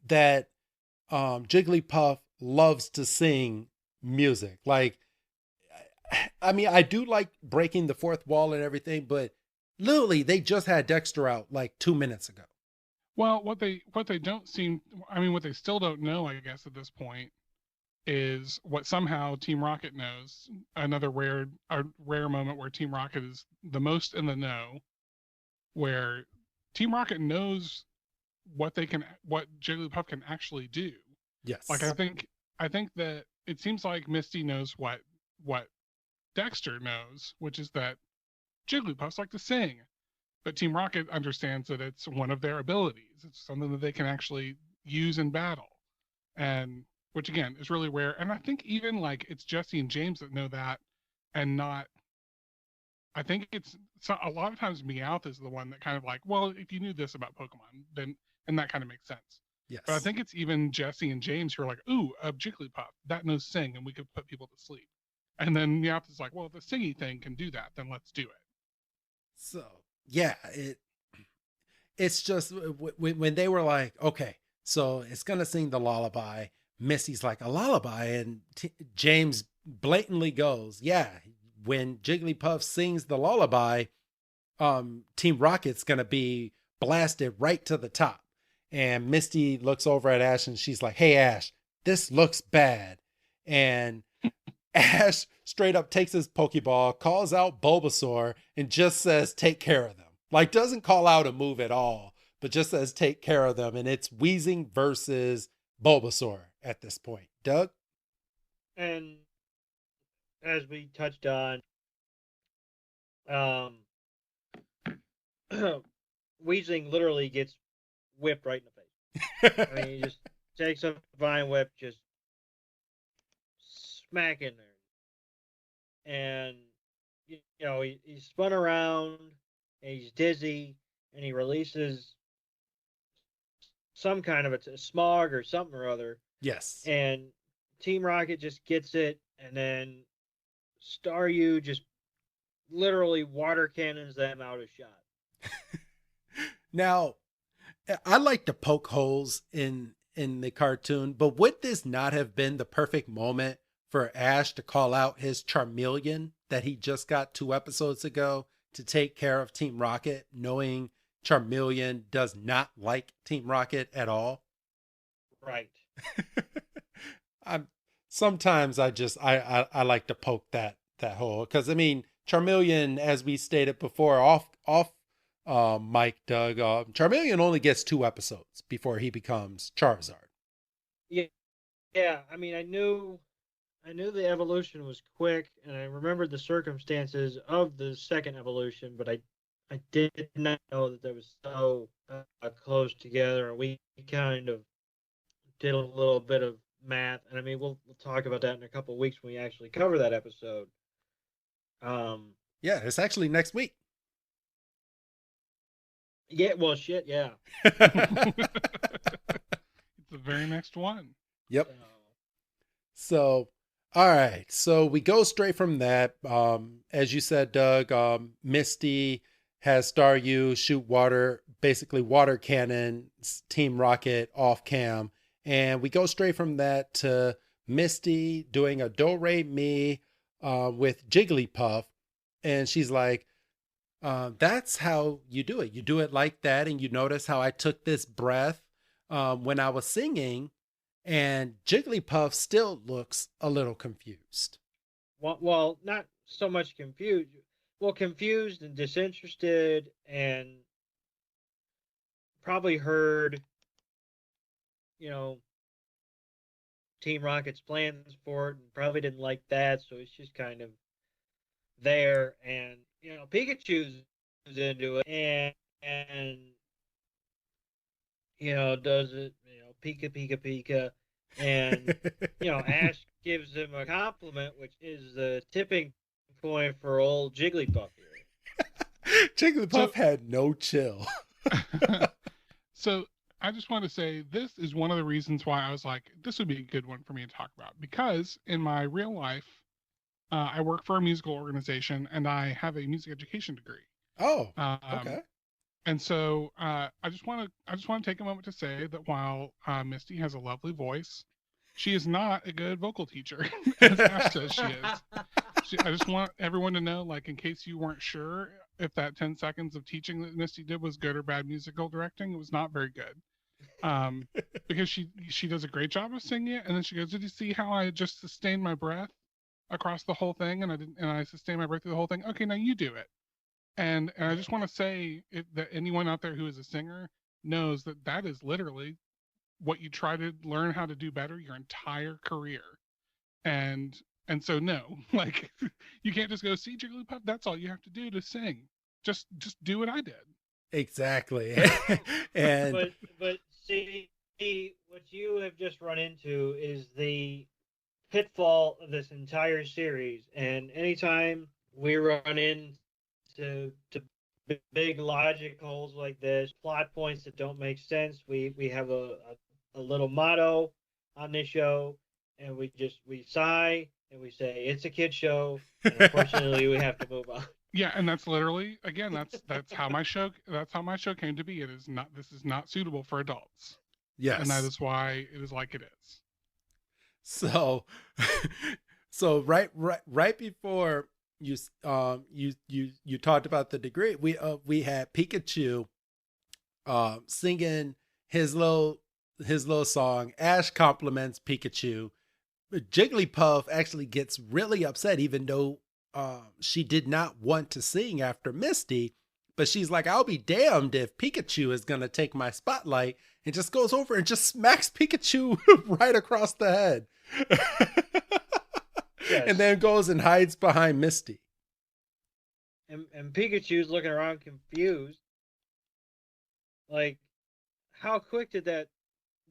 that Jigglypuff loves to sing music? Like, I mean, I do like breaking the fourth wall and everything, but literally they just had Dexter out like 2 minutes ago." Well, what they don't seem, I mean, what they still don't know, I guess, at this point, is what somehow Team Rocket knows. Another rare moment where Team Rocket is the most in the know, where Team Rocket knows what Jigglypuff can actually do. Yes. Like I think that it seems like Misty knows what Dexter knows, which is that Jigglypuffs like to sing. But Team Rocket understands that it's one of their abilities. It's something that they can actually use in battle. And which again is really rare. And I think even like it's Jesse and James that know that, and not. I think it's a lot of times Meowth is the one that kind of like, well, if you knew this about Pokemon, then and that kind of makes sense. Yes. But I think it's even Jesse and James who are like, ooh, a Jigglypuff that knows sing, and we could put people to sleep. And then Meowth is like, well, if the singy thing can do that, then let's do it. So yeah, it's just when they were like, okay, so it's gonna sing the lullaby. Misty's like, a lullaby, and James blatantly goes, yeah, when Jigglypuff sings the lullaby, Team Rocket's gonna be blasted right to the top. And Misty looks over at Ash and she's like, hey Ash, this looks bad. And Ash straight up takes his Pokeball, calls out Bulbasaur, and just says, take care of them. Like, doesn't call out a move at all, but just says, take care of them. And it's Weezing versus Bulbasaur at this point. Doug? And as we touched on, Weezing literally gets whipped right in the face. I mean, he just takes a Vine Whip, just smack in there. And, you know, he's spun around, and he's dizzy, and he releases some kind of a smog or something or other. Yes. And Team Rocket just gets it, and then Staryu just literally water cannons them out of shot. Now, I like to poke holes in the cartoon, but would this not have been the perfect moment for Ash to call out his Charmeleon that he just got 2 episodes ago to take care of Team Rocket, knowing Charmeleon does not like Team Rocket at all? Right. Sometimes I like to poke that hole, because I mean, Charmeleon, as we stated before, off Mike, Doug, Charmeleon only gets 2 episodes before he becomes Charizard. Yeah. I mean, I knew the evolution was quick, and I remembered the circumstances of the second evolution, but I did not know that they was so close together. And we kind of did a little bit of math, and I mean, we'll talk about that in a couple of weeks when we actually cover that episode. Yeah, it's actually next week. Yeah, well, shit, yeah. It's the very next one. Yep. So, all right. So we go straight from that. As you said, Doug, Misty has Staryu shoot basically water cannon Team Rocket off cam. And we go straight from that to Misty doing a do-re-mi with Jigglypuff. And she's like, that's how you do it. You do it like that. And you notice how I took this breath when I was singing, and Jigglypuff still looks a little confused. Well, not so much confused. Well, confused and disinterested, and probably heard, you know, Team Rocket's plans for it, and probably didn't like that. So it's just kind of there, and you know, Pikachu's into it, and you know, does it, you know, Pika, and you know, Ash gives him a compliment, which is the tipping point for old Jigglypuff here. Jigglypuff had no chill. So I just want to say, this is one of the reasons why I was like, this would be a good one for me to talk about, because in my real life, I work for a musical organization, and I have a music education degree. Oh, okay. And so I just want to take a moment to say that while Misty has a lovely voice, she is not a good vocal teacher, as Ash says she is. I just want everyone to know, like, in case you weren't sure if that 10 seconds of teaching that Misty did was good or bad musical directing, it was not very good. Because she does a great job of singing it, and then she goes, "Did you see how I just sustained my breath across the whole thing, and I sustained my breath through the whole thing? Okay, now you do it." And I just want to say that anyone out there who is a singer knows that is literally what you try to learn how to do better your entire career. and so no, like you can't just go see Jigglypuff. That's all you have to do to sing. Just do what I did. Exactly. And but see, what you have just run into is the pitfall of this entire series. And anytime we run into big logic holes like this, plot points that don't make sense, we have a little motto on this show, and we sigh and we say it's a kid show, and unfortunately we have to move on. Yeah, and that's literally, again, that's how my show came to be. This is not suitable for adults. yes. And that is why it is like it is. So right before you talked about the degree, we had Pikachu singing his little song. Ash compliments Pikachu. Jigglypuff actually gets really upset, even though she did not want to sing after Misty, but she's like, I'll be damned if Pikachu is going to take my spotlight, and just goes over and just smacks Pikachu right across the head. Yes. And then goes and hides behind Misty. And Pikachu's looking around confused. Like, how quick did that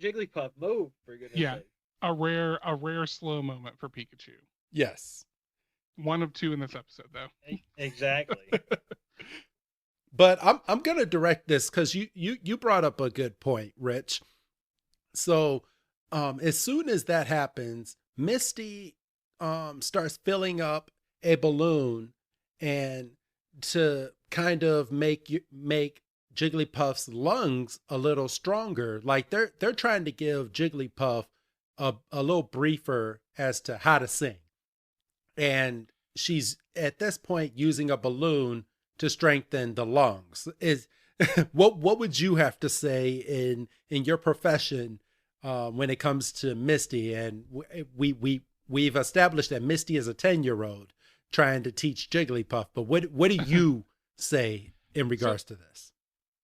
Jigglypuff move, for goodness sake? A rare slow moment for Pikachu. Yes. One of two in this episode, though. Exactly. But I'm gonna direct this because you brought up a good point, Rich. So as soon as that happens, Misty starts filling up a balloon, and to kind of make Jigglypuff's lungs a little stronger. Like they're trying to give Jigglypuff a little briefer as to how to sing. And she's at this point using a balloon to strengthen the lungs. Is what would you have to say in your profession when it comes to Misty? And we've established that Misty is a 10-year-old trying to teach Jigglypuff, but what do you say in regards to this?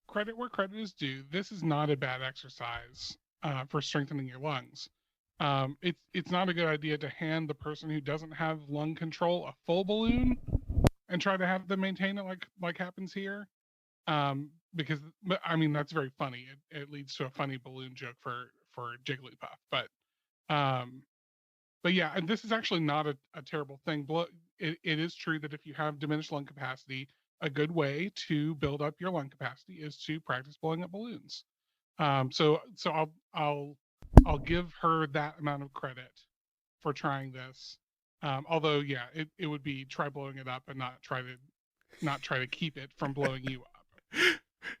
Credit where credit is due. This is not a bad exercise for strengthening your lungs. It's not a good idea to hand the person who doesn't have lung control a full balloon and try to have them maintain it like happens here. Because I mean, that's very funny. It leads to a funny balloon joke for Jigglypuff. But yeah, and this is actually not a terrible thing. It is true that if you have diminished lung capacity, a good way to build up your lung capacity is to practice blowing up balloons. So I'll give her that amount of credit for trying this. Although, yeah, it would be try blowing it up and not try to keep it from blowing you up.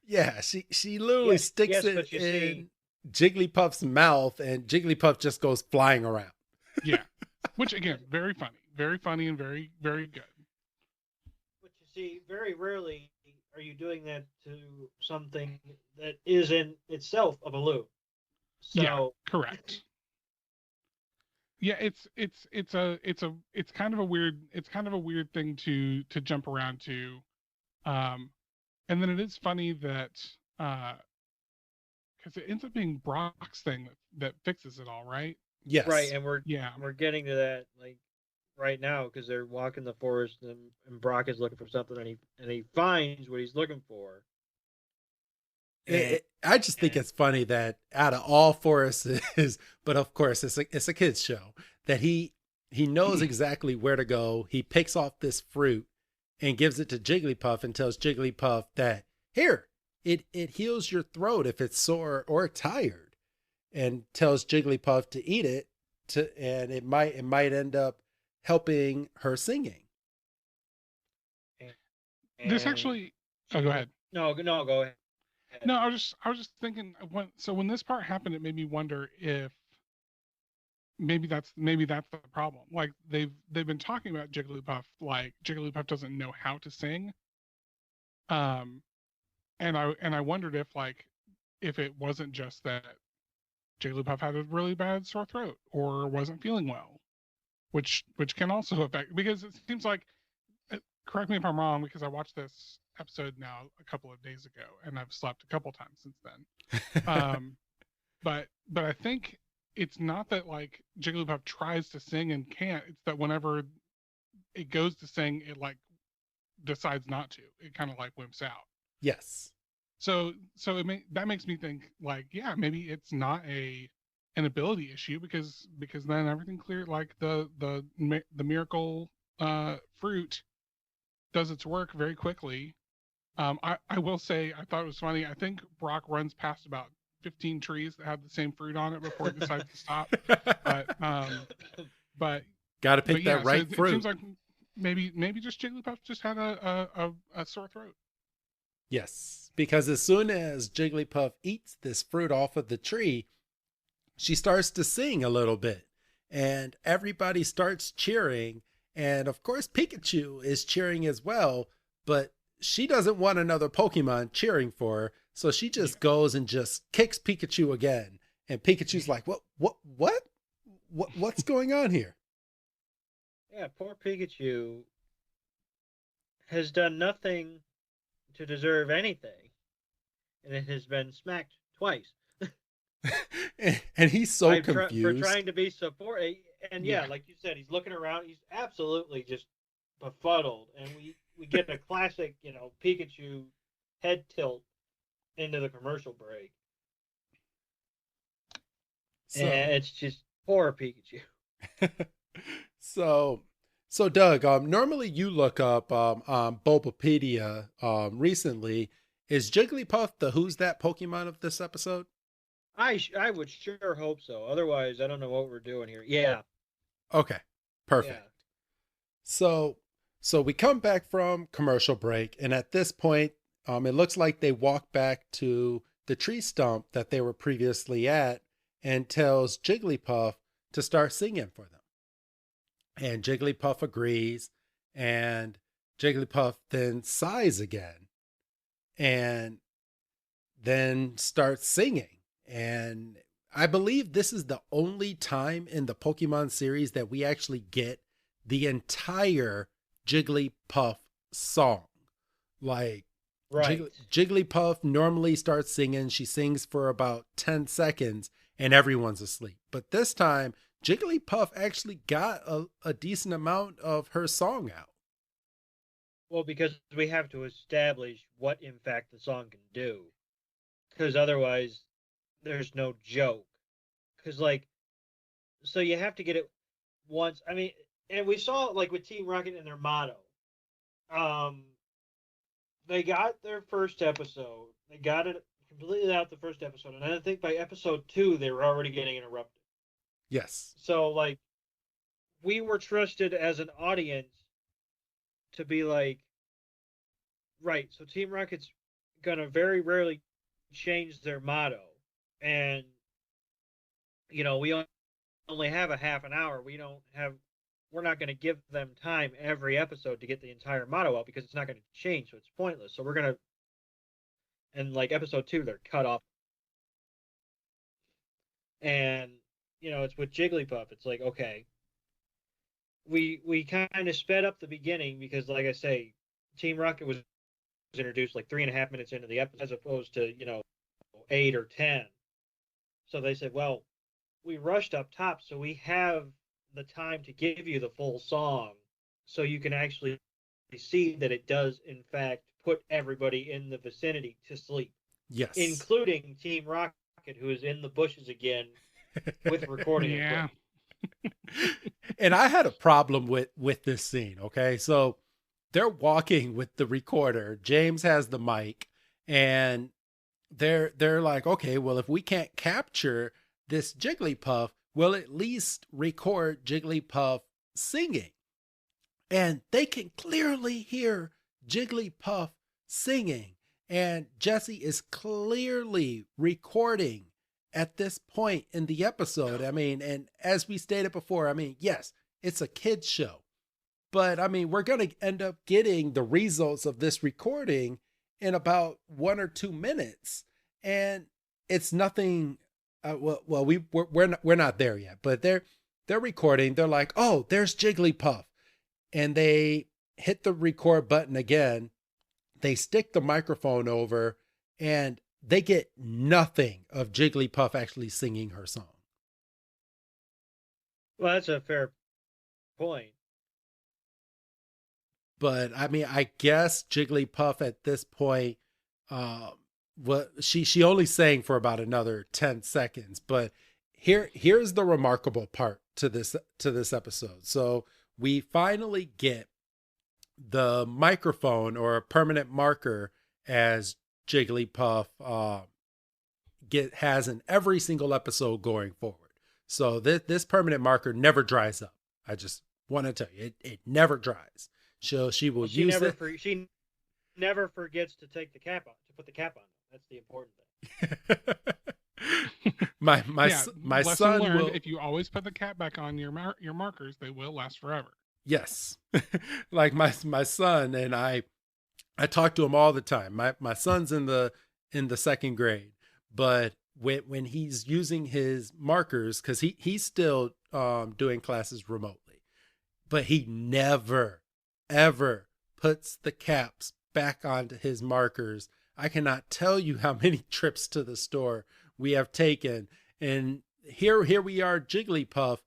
Yeah, she literally sticks it in Jigglypuff's mouth, and Jigglypuff just goes flying around. Yeah, which again, very funny and very, very good. But you see, very rarely are you doing that to something that is in itself a balloon. So, yeah, correct. Yeah, it's kind of a weird thing to jump around to, and then it is funny that because it ends up being Brock's thing that fixes it all, right? Yes, right, and we're getting to that like right now because they're walking the forest and Brock is looking for something and he finds what he's looking for. I just think it's funny that out of all forests but of course it's a kid's show, that he knows exactly where to go. He picks off this fruit and gives it to Jigglypuff and tells Jigglypuff that here, it heals your throat if it's sore or tired, and tells Jigglypuff to eat it and it might end up helping her singing. This actually, go ahead. No, go ahead. No, I was just thinking when this part happened, it made me wonder if maybe that's the problem. Like they've been talking about Jigglypuff, like Jigglypuff doesn't know how to sing. And I wondered if it wasn't just that Jigglypuff had a really bad sore throat or wasn't feeling well, which can also affect, because it seems like, correct me if I'm wrong, because I watched this episode now a couple of days ago and I've slept a couple times since then. But I think it's not that like Jigglypuff tries to sing and can't. It's that whenever it goes to sing, it like decides not to. It kind of like wimps out. Yes. So that makes me think like, yeah, maybe it's not an ability issue because then everything clear, like the miracle fruit does its work very quickly. I will say I thought it was funny. I think Brock runs past about 15 trees that have the same fruit on it before he decides to stop. But got to pick but yeah, that right so fruit. it seems like maybe just Jigglypuff just had a sore throat. Yes, because as soon as Jigglypuff eats this fruit off of the tree, she starts to sing a little bit, and everybody starts cheering. And of course, Pikachu is cheering as well, but she doesn't want another Pokemon cheering for her. So she just goes and just kicks Pikachu again. And Pikachu's like, what's going on here? Yeah, poor Pikachu has done nothing to deserve anything, and it has been smacked twice. And he's so confused. For trying to be support. And yeah, like you said, he's looking around. He's absolutely just befuddled. And we get a classic, Pikachu head tilt into the commercial break. So, and it's just poor Pikachu. So Doug, normally you look up on Bulbapedia recently. Is Jigglypuff the who's that Pokemon of this episode? I would sure hope so. Otherwise, I don't know what we're doing here. Yeah. Okay. Perfect. Yeah. So we come back from commercial break, and at this point, it looks like they walk back to the tree stump that they were previously at and tells Jigglypuff to start singing for them. And Jigglypuff agrees, and Jigglypuff then sighs again and then starts singing. And I believe this is the only time in the Pokemon series that we actually get the entire Jigglypuff song. Like, right. Jigglypuff normally starts singing. She sings for about 10 seconds and everyone's asleep. But this time, Jigglypuff actually got a decent amount of her song out. Well, because we have to establish what, in fact, the song can do. Because otherwise, there's no joke. Because, so you have to get it once. I mean, and we saw it, with Team Rocket and their motto. They got their first episode. They got it completely out the first episode. And I think by episode 2, they were already getting interrupted. Yes. So, we were trusted as an audience to be right, so Team Rocket's gonna very rarely change their motto. And, we only have a half an hour. We're not going to give them time every episode to get the entire motto out because it's not going to change, so it's pointless. So we're going to, and episode 2, they're cut off. And, it's with Jigglypuff. It's okay, we kind of sped up the beginning because, like I say, Team Rocket was introduced 3.5 minutes into the episode as opposed to, 8 or 10. So they said, well, we rushed up top, so we have the time to give you the full song so you can actually see that it does, in fact, put everybody in the vicinity to sleep. Yes. Including Team Rocket, who is in the bushes again with recording equipment. And I had a problem with this scene, okay? So they're walking with the recorder. James has the mic, and they're like, okay, well, if we can't capture this Jigglypuff, we'll at least record Jigglypuff singing. And they can clearly hear Jigglypuff singing. And Jesse is clearly recording at this point in the episode. I mean, and as we stated before, I mean, yes, it's a kid's show. But I mean, we're going to end up getting the results of this recording in about 1 or 2 minutes. And it's nothing. We're not there yet, but they're recording. They're like, oh, there's Jigglypuff. And they hit the record button again. They stick the microphone over and they get nothing of Jigglypuff actually singing her song. Well, that's a fair point. But I mean, I guess Jigglypuff at this point, what she only sang for about another 10 seconds. But here's the remarkable part to this episode. So we finally get the microphone or a permanent marker as Jigglypuff has in every single episode going forward. So this permanent marker never dries up. I just want to tell you, it never dries. So she will use it. She never forgets to take the cap on, to put the cap on. That's the important thing. my lesson son learned, will. if you always put the cap back on your markers, they will last forever. Yes. Like my son and I talk to him all the time. My son's in the second grade, but when he's using his markers, because he's still doing classes remotely, but he never ever puts the caps back onto his markers. I cannot tell you how many trips to the store we have taken, and here we are, Jigglypuff,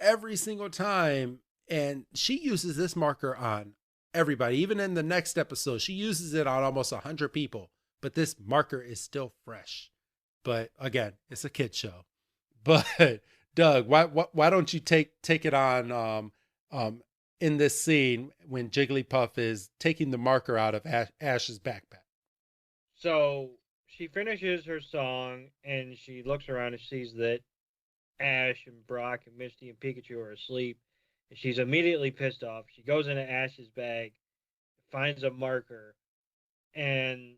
every single time, and she uses this marker on everybody. Even in the next episode, she uses it on almost 100 people, but this marker is still fresh. But again, it's a kid show. But Doug, why don't you take it on in this scene when Jigglypuff is taking the marker out of Ash's backpack? So she finishes her song and she looks around and sees that Ash and Brock and Misty and Pikachu are asleep. And she's immediately pissed off. She goes into Ash's bag, finds a marker, and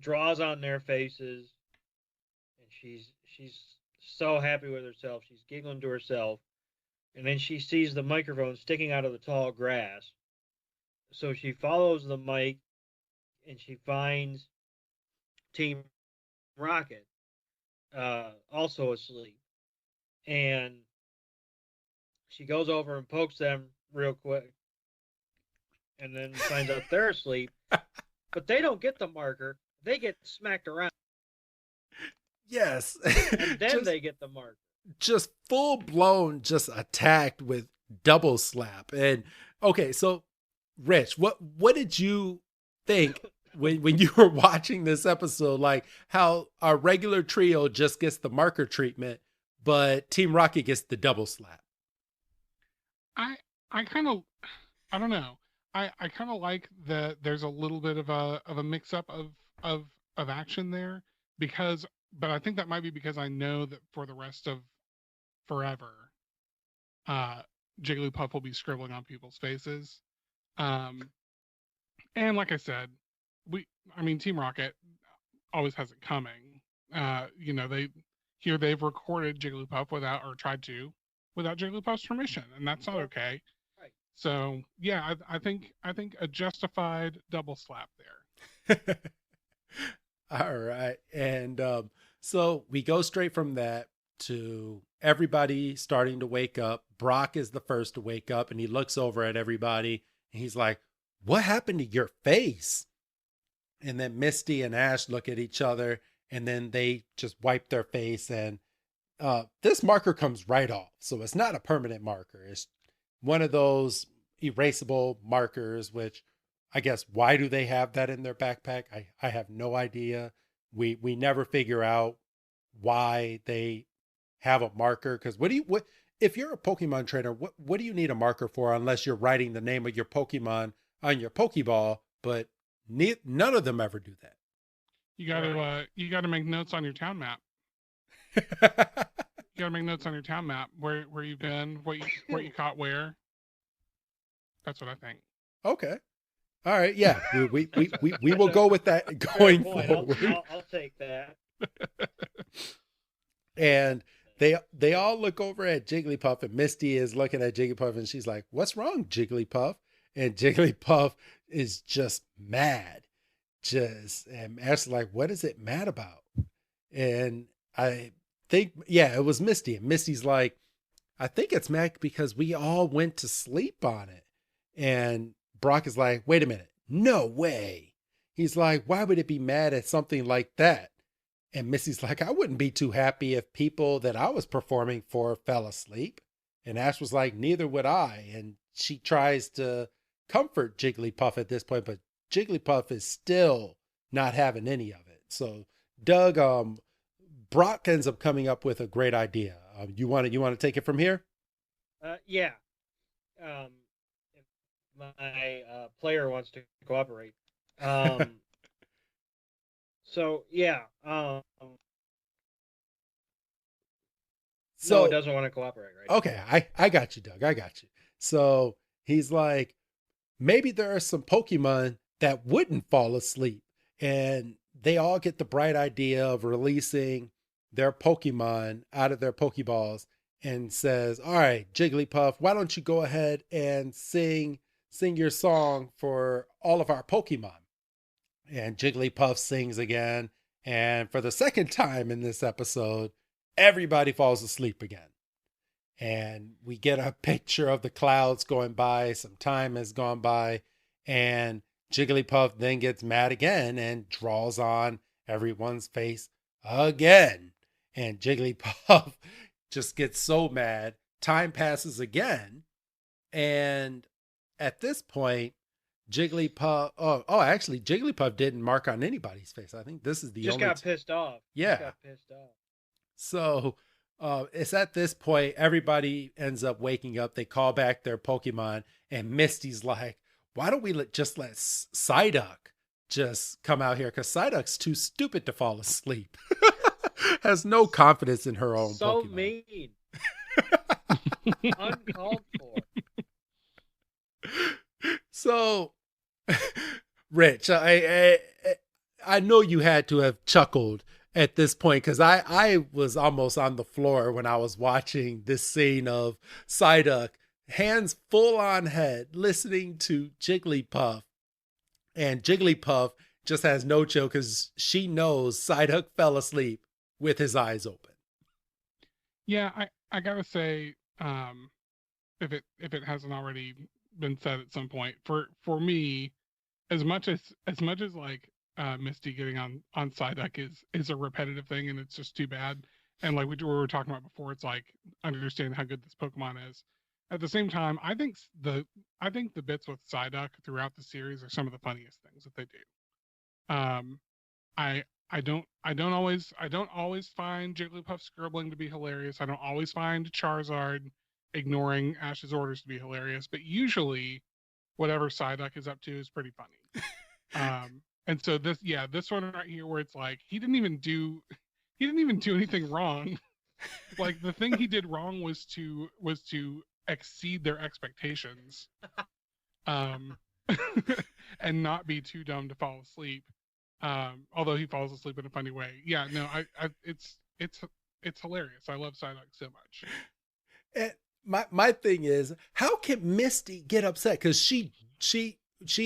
draws on their faces. And she's so happy with herself. She's giggling to herself. And then she sees the microphone sticking out of the tall grass. So she follows the mic and she finds Team Rocket also asleep. And she goes over and pokes them real quick and then finds out they're asleep. But they don't get the marker. They get smacked around. Yes. And then they get the marker. Just full blown, just attacked with double slap. And okay, so Rich, what did you think when you were watching this episode? Like how our regular trio just gets the marker treatment, but Team Rocket gets the double slap. I kind of, I don't know. I kind of like that there's a little bit of a mix up of action there, but I think that might be because I know that for the rest of forever, Jigglypuff will be scribbling on people's faces. And like I said, Team Rocket always has it coming. They've recorded Jigglypuff tried to without Jigglypuff's permission, and that's not okay. Right. So yeah, I think a justified double slap there. All right. And so we go straight from that to everybody starting to wake up. Brock is the first to wake up, and he looks over at everybody and he's like, "What happened to your face?" And then Misty and Ash look at each other and then they just wipe their face, and this marker comes right off. So it's not a permanent marker. It's one of those erasable markers, which I guess, why do they have that in their backpack? I have no idea. We never figure out why they have a marker. Because what if you're a Pokemon trainer, what do you need a marker for unless you're writing the name of your Pokemon on your Pokeball? But none of them ever do that. You gotta make notes on your town map. You gotta make notes on your town map where you've been, what you caught where. That's what I think. Okay. All right. Yeah. We will go with that going forward. I'll take that. And they all look over at Jigglypuff, and Misty is looking at Jigglypuff and she's like, "What's wrong, Jigglypuff?" And Jigglypuff is just mad. And Ash's like, "What is it mad about?" And I think, yeah, it was Misty. And Misty's like, "I think it's mad because we all went to sleep on it." And Brock is like, "Wait a minute. No way." He's like, "Why would it be mad at something like that?" And Missy's like, I wouldn't be too happy if people that I was performing for fell asleep. And Ash was like, neither would I. And she tries to comfort Jigglypuff at this point, but Jigglypuff is still not having any of it. So Doug, Brock ends up coming up with a great idea. You want to take it from here? Yeah. If my player wants to cooperate. So yeah. So no, it doesn't want to cooperate, right? Okay, I got you, Doug. I got you. So he's like, maybe there are some Pokemon that wouldn't fall asleep. And they all get the bright idea of releasing their Pokemon out of their Pokeballs and says, all right, Jigglypuff, why don't you go ahead and sing your song for all of our Pokemon? And Jigglypuff sings again. And for the second time in this episode, everybody falls asleep again. And we get a picture of the clouds going by. Some time has gone by. And Jigglypuff then gets mad again and draws on everyone's face again. And Jigglypuff just gets so mad. Time passes again. And at this point, Jigglypuff, actually, Jigglypuff didn't mark on anybody's face. I think this is the just only. Got pissed off. Yeah. Just got pissed off. So it's at this point, everybody ends up waking up. They call back their Pokemon, and Misty's like, why don't we just let Psyduck just come out here? Because Psyduck's too stupid to fall asleep. Has no confidence in her own so Pokemon. Mean. Uncalled for. So, Rich, I know you had to have chuckled at this point, because I was almost on the floor when I was watching this scene of Psyduck, hands full on head, listening to Jigglypuff. And Jigglypuff just has no chill because she knows Psyduck fell asleep with his eyes open. Yeah, I gotta say, if it hasn't already been said at some point, for me, as much as like Misty getting on Psyduck is a repetitive thing, and it's just too bad. And like we were talking about before, it's like understanding how good this Pokemon is. At the same time, I think the bits with Psyduck throughout the series are some of the funniest things that they do. I don't always find Jigglypuff scribbling to be hilarious. I don't always find Charizard ignoring Ash's orders to be hilarious, but usually whatever Psyduck is up to is pretty funny. And so this one right here, where it's like he didn't even do anything wrong. Like the thing he did wrong was to exceed their expectations, and not be too dumb to fall asleep. Although he falls asleep in a funny way. Yeah, no, it's hilarious. I love Psyduck so much. And my thing is, how can Misty get upset? Because she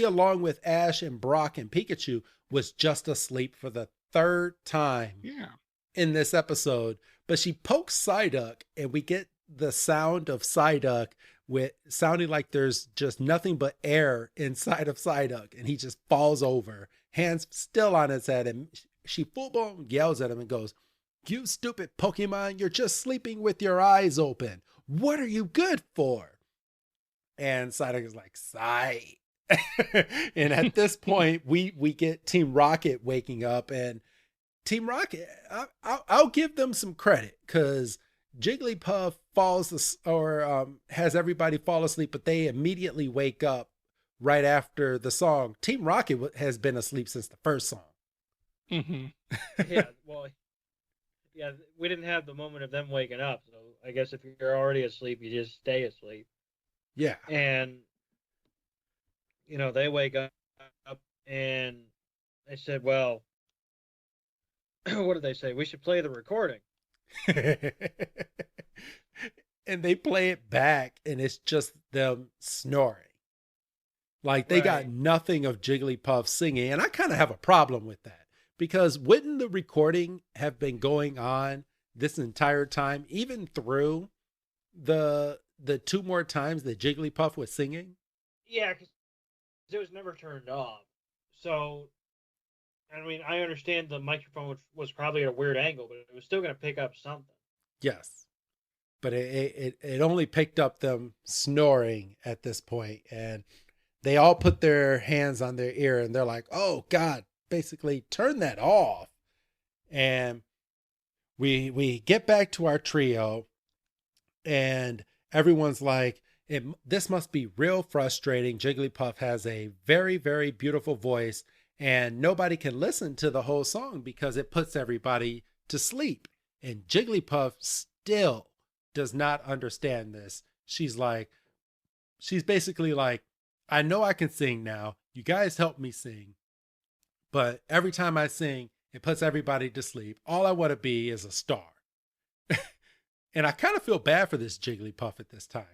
along with Ash and Brock and Pikachu was just asleep for the third time in this episode. But she pokes Psyduck, and we get the sound of Psyduck with sounding like there's just nothing but air inside of Psyduck, and he just falls over, hands still on his head, and she full-blown yells at him and goes, "You stupid Pokemon, you're just sleeping with your eyes open. What are you good for?" And Psyduck is like, "Psy." And at this point, we get Team Rocket waking up, and Team Rocket, I'll give them some credit, because Jigglypuff has everybody fall asleep, but they immediately wake up right after the song. Team Rocket has been asleep since the first song. Mm-hmm. We didn't have the moment of them waking up, so I guess if you're already asleep, you just stay asleep. Yeah. And they wake up and they said, well, what did they say? We should play the recording. And they play it back, and it's just them snoring. Like they got nothing of Jigglypuff singing. And I kind of have a problem with that, because wouldn't the recording have been going on this entire time, even through the two more times that Jigglypuff was singing? Yeah, because it was never turned off. So I mean, I understand the microphone was probably at a weird angle, but it was still going to pick up something. Yes. But it only picked up them snoring at this point, and they all put their hands on their ear and they're like, "Oh God, basically turn that off." And we get back to our trio, and everyone's like, this must be real frustrating. Jigglypuff has a very, very beautiful voice, and nobody can listen to the whole song because it puts everybody to sleep. And Jigglypuff still does not understand this. She's basically like, I know I can sing now. You guys help me sing. But every time I sing, it puts everybody to sleep. All I want to be is a star. And I kind of feel bad for this Jigglypuff at this time.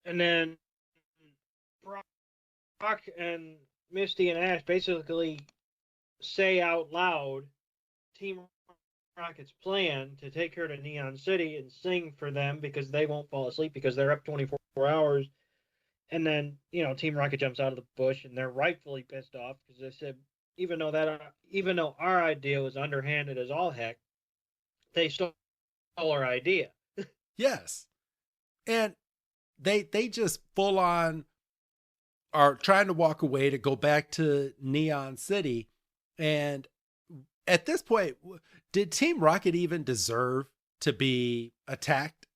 And then Brock and Misty and Ash basically say out loud Team Rocket's plan to take her to Neon City and sing for them because they won't fall asleep because they're up 24 hours. And then, Team Rocket jumps out of the bush and they're rightfully pissed off because they said, even though our idea was underhanded as all heck, they stole our idea. Yes. And they just full on are trying to walk away to go back to Neon City. And at this point, did Team Rocket even deserve to be attacked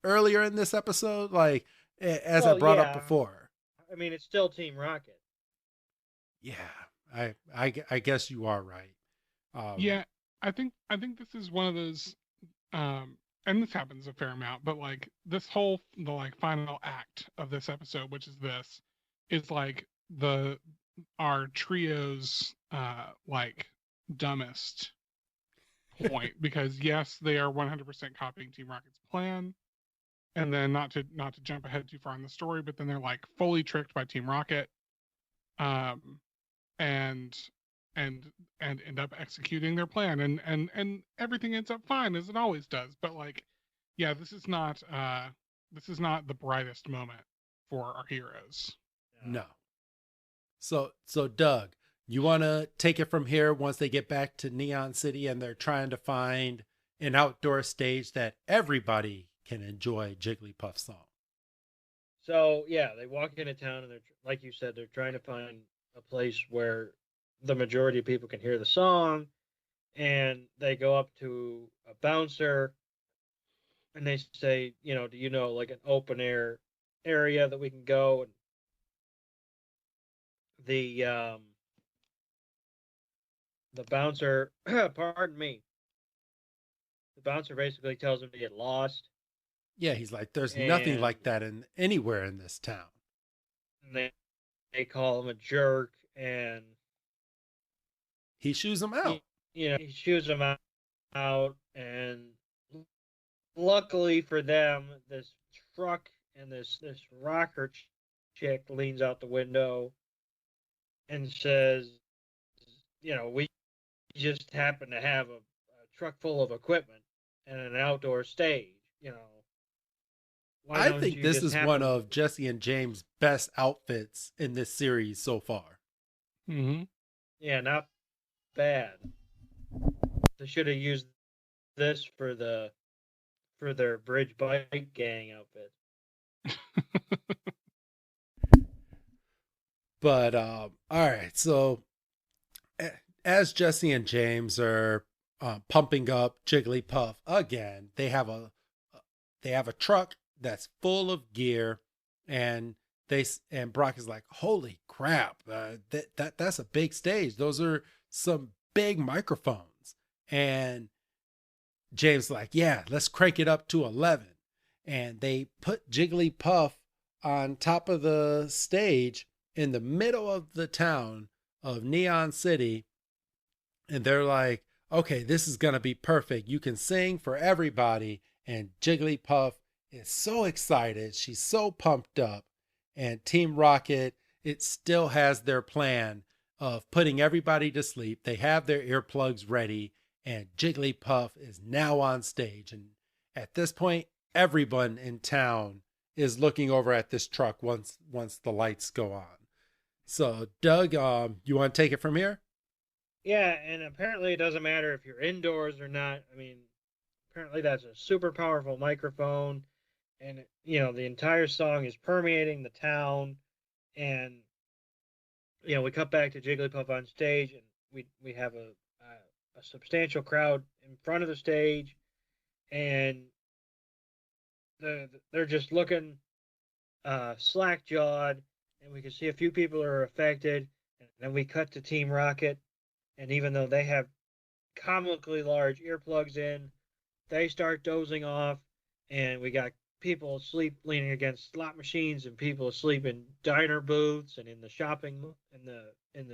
earlier in this episode? Like, as I brought up before. I mean, it's still Team Rocket. Yeah, I guess you are right. Yeah, I think this is one of those, and this happens a fair amount, but like the final act of this episode, which is this, is like our trio's like dumbest point because yes, they are 100% copying Team Rocket's plan, and then not to jump ahead too far in the story, but then they're like fully tricked by Team Rocket, and end up executing their plan, and everything ends up fine as it always does. But like, yeah, this is not the brightest moment for our heroes. No. So Doug, you want to take it from here once they get back to Neon City and they're trying to find an outdoor stage that everybody can enjoy Jigglypuff's song. So yeah, they walk into town and they're, like you said, they're trying to find a place where the majority of people can hear the song, and they go up to a bouncer and they say, do you know like an open air area that we can go? And the bouncer, pardon me, the bouncer basically tells him to get lost. Yeah, he's like, there's nothing like that anywhere in this town. And they call him a jerk, and he shoos him out. He shoos him out, and luckily for them, this truck and this rocker chick leans out the window and says, we just happen to have a truck full of equipment and an outdoor stage, I think this is one of Jesse and James' best outfits in this series so far. Mm-hmm. Yeah, not bad. They should have used this for their bridge bike gang outfit. But all right, so as Jesse and James are pumping up Jigglypuff again, they have a truck that's full of gear, and Brock is like, holy crap, that's a big stage. Those are some big microphones. And James is like, yeah, let's crank it up to 11. And they put Jigglypuff on top of the stage in the middle of the town of Neon City. And they're like, okay, this is going to be perfect. You can sing for everybody. And Jigglypuff is so excited. She's so pumped up. And Team Rocket, it still has their plan of putting everybody to sleep. They have their earplugs ready, and Jigglypuff is now on stage. And at this point, everyone in town is looking over at this truck once the lights go on. So, Doug, you want to take it from here? Yeah, and apparently it doesn't matter if you're indoors or not. I mean, apparently that's a super powerful microphone, and the entire song is permeating the town. And we cut back to Jigglypuff on stage, and we have a substantial crowd in front of the stage, and they're just looking slack jawed, and we can see a few people are affected. And then we cut to Team Rocket, and even though they have comically large earplugs in, they start dozing off, and we got people asleep leaning against slot machines, and people asleep in diner booths and in the shopping in the in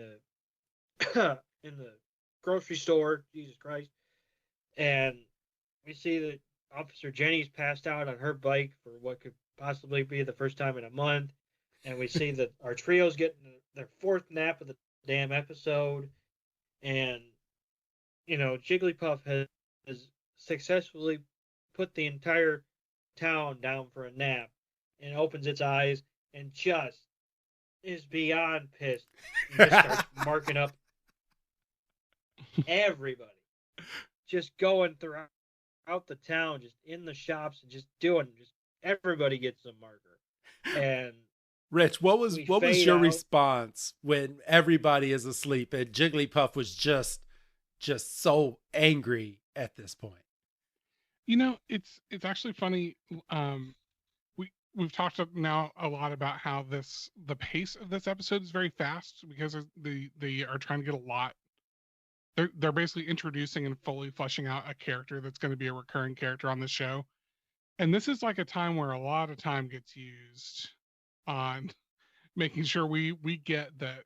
the grocery store. Jesus Christ! And we see that Officer Jenny's passed out on her bike for what could possibly be the first time in a month, and we see that our trio's getting their fourth nap of the damn episode, and Jigglypuff has successfully put the entire town down for a nap, and opens its eyes and just is beyond pissed and just starts marking up everybody, just going throughout the town, just in the shops, and just everybody gets a marker. And Rich, what was your response when everybody is asleep and Jigglypuff was just so angry at this point? It's actually funny. We've talked now a lot about how the pace of this episode is very fast because they are trying to get a lot. They're basically introducing and fully fleshing out a character that's going to be a recurring character on the show. And this is like a time where a lot of time gets used on making sure we get that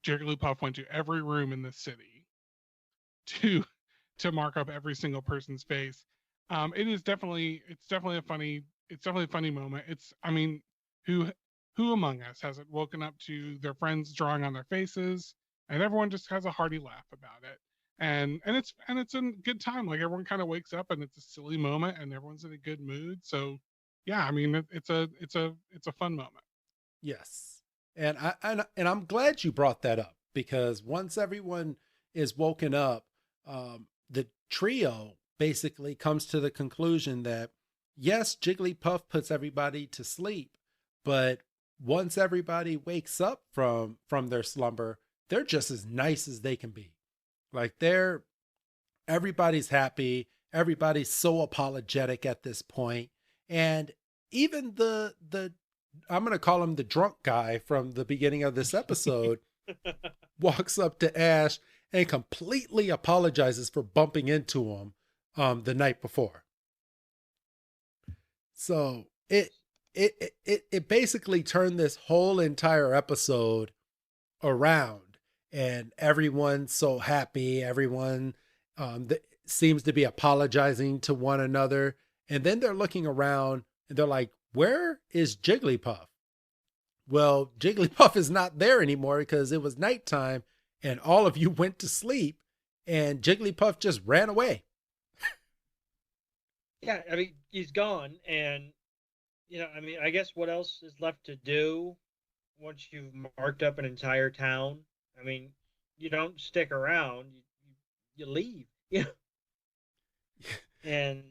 Jigglypuff went to every room in the city to mark up every single person's face. It's definitely a funny moment. Who among us hasn't woken up to their friends drawing on their faces, and everyone just has a hearty laugh about it. And it's a good time. Like, everyone kind of wakes up and it's a silly moment and everyone's in a good mood. So yeah, I mean, it's a fun moment. Yes. And I'm glad you brought that up, because once everyone is woken up, the trio basically comes to the conclusion that yes, Jigglypuff puts everybody to sleep, but once everybody wakes up from their slumber, they're just as nice as they can be. Like, everybody's happy. Everybody's so apologetic at this point. And even the I'm going to call him the drunk guy from the beginning of this episode walks up to Ash and completely apologizes for bumping into him the night before. So it basically turned this whole entire episode around. And everyone's so happy. Everyone seems to be apologizing to one another. And then they're looking around and they're like, where is Jigglypuff? Well, Jigglypuff is not there anymore because it was nighttime and all of you went to sleep and Jigglypuff just ran away. Yeah, I mean, he's gone. And, I guess what else is left to do once you've marked up an entire town? I mean, you don't stick around, you leave. Yeah. And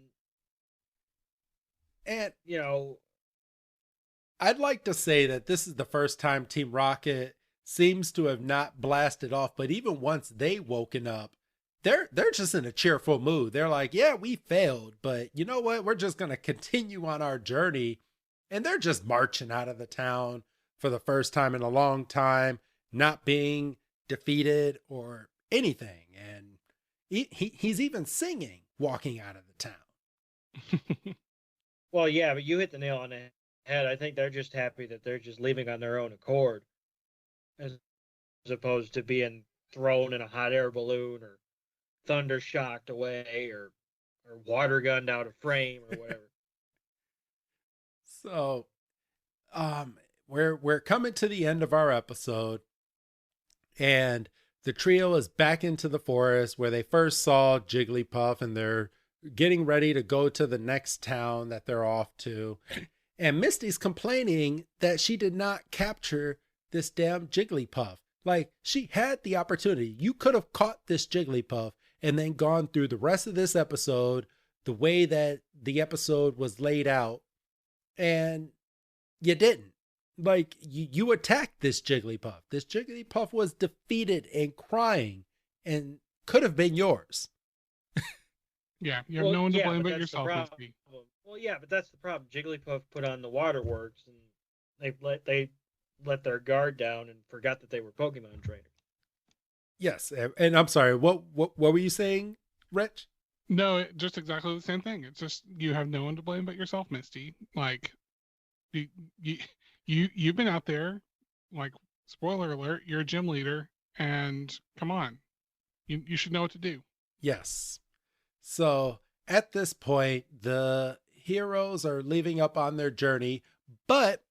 I'd like to say that this is the first time Team Rocket seems to have not blasted off, but even once they woken up, they're just in a cheerful mood. They're like, yeah, we failed, but you know what? We're just going to continue on our journey. And they're just marching out of the town for the first time in a long time, not being defeated or anything. And he's even singing walking out of the town. Well, yeah, but you hit the nail on the head. I think they're just happy that they're just leaving on their own accord, as opposed to being thrown in a hot air balloon or thunder shocked away or water gunned out of frame or whatever. So we're coming to the end of our episode, and the trio is back into the forest where they first saw Jigglypuff, and they're getting ready to go to the next town that they're off to. And Misty's complaining that she did not capture this damn Jigglypuff. Like, she had the opportunity. You could have caught this Jigglypuff and then gone through the rest of this episode the way that the episode was laid out, and you didn't. Like, you attacked this Jigglypuff. This Jigglypuff was defeated and crying and could have been yours. Yeah, you have no one to blame but that's the yourself, problem. Misty. Well, yeah, but that's the problem. Jigglypuff put on the waterworks, and they let their guard down and forgot that they were Pokemon trainers. Yes, and I'm sorry. What were you saying, Rich? No, just exactly the same thing. It's just you have no one to blame but yourself, Misty. Like, you've been out there, like, spoiler alert, you're a gym leader, and come on, you should know what to do. Yes. So at this point, the heroes are leaving up on their journey, but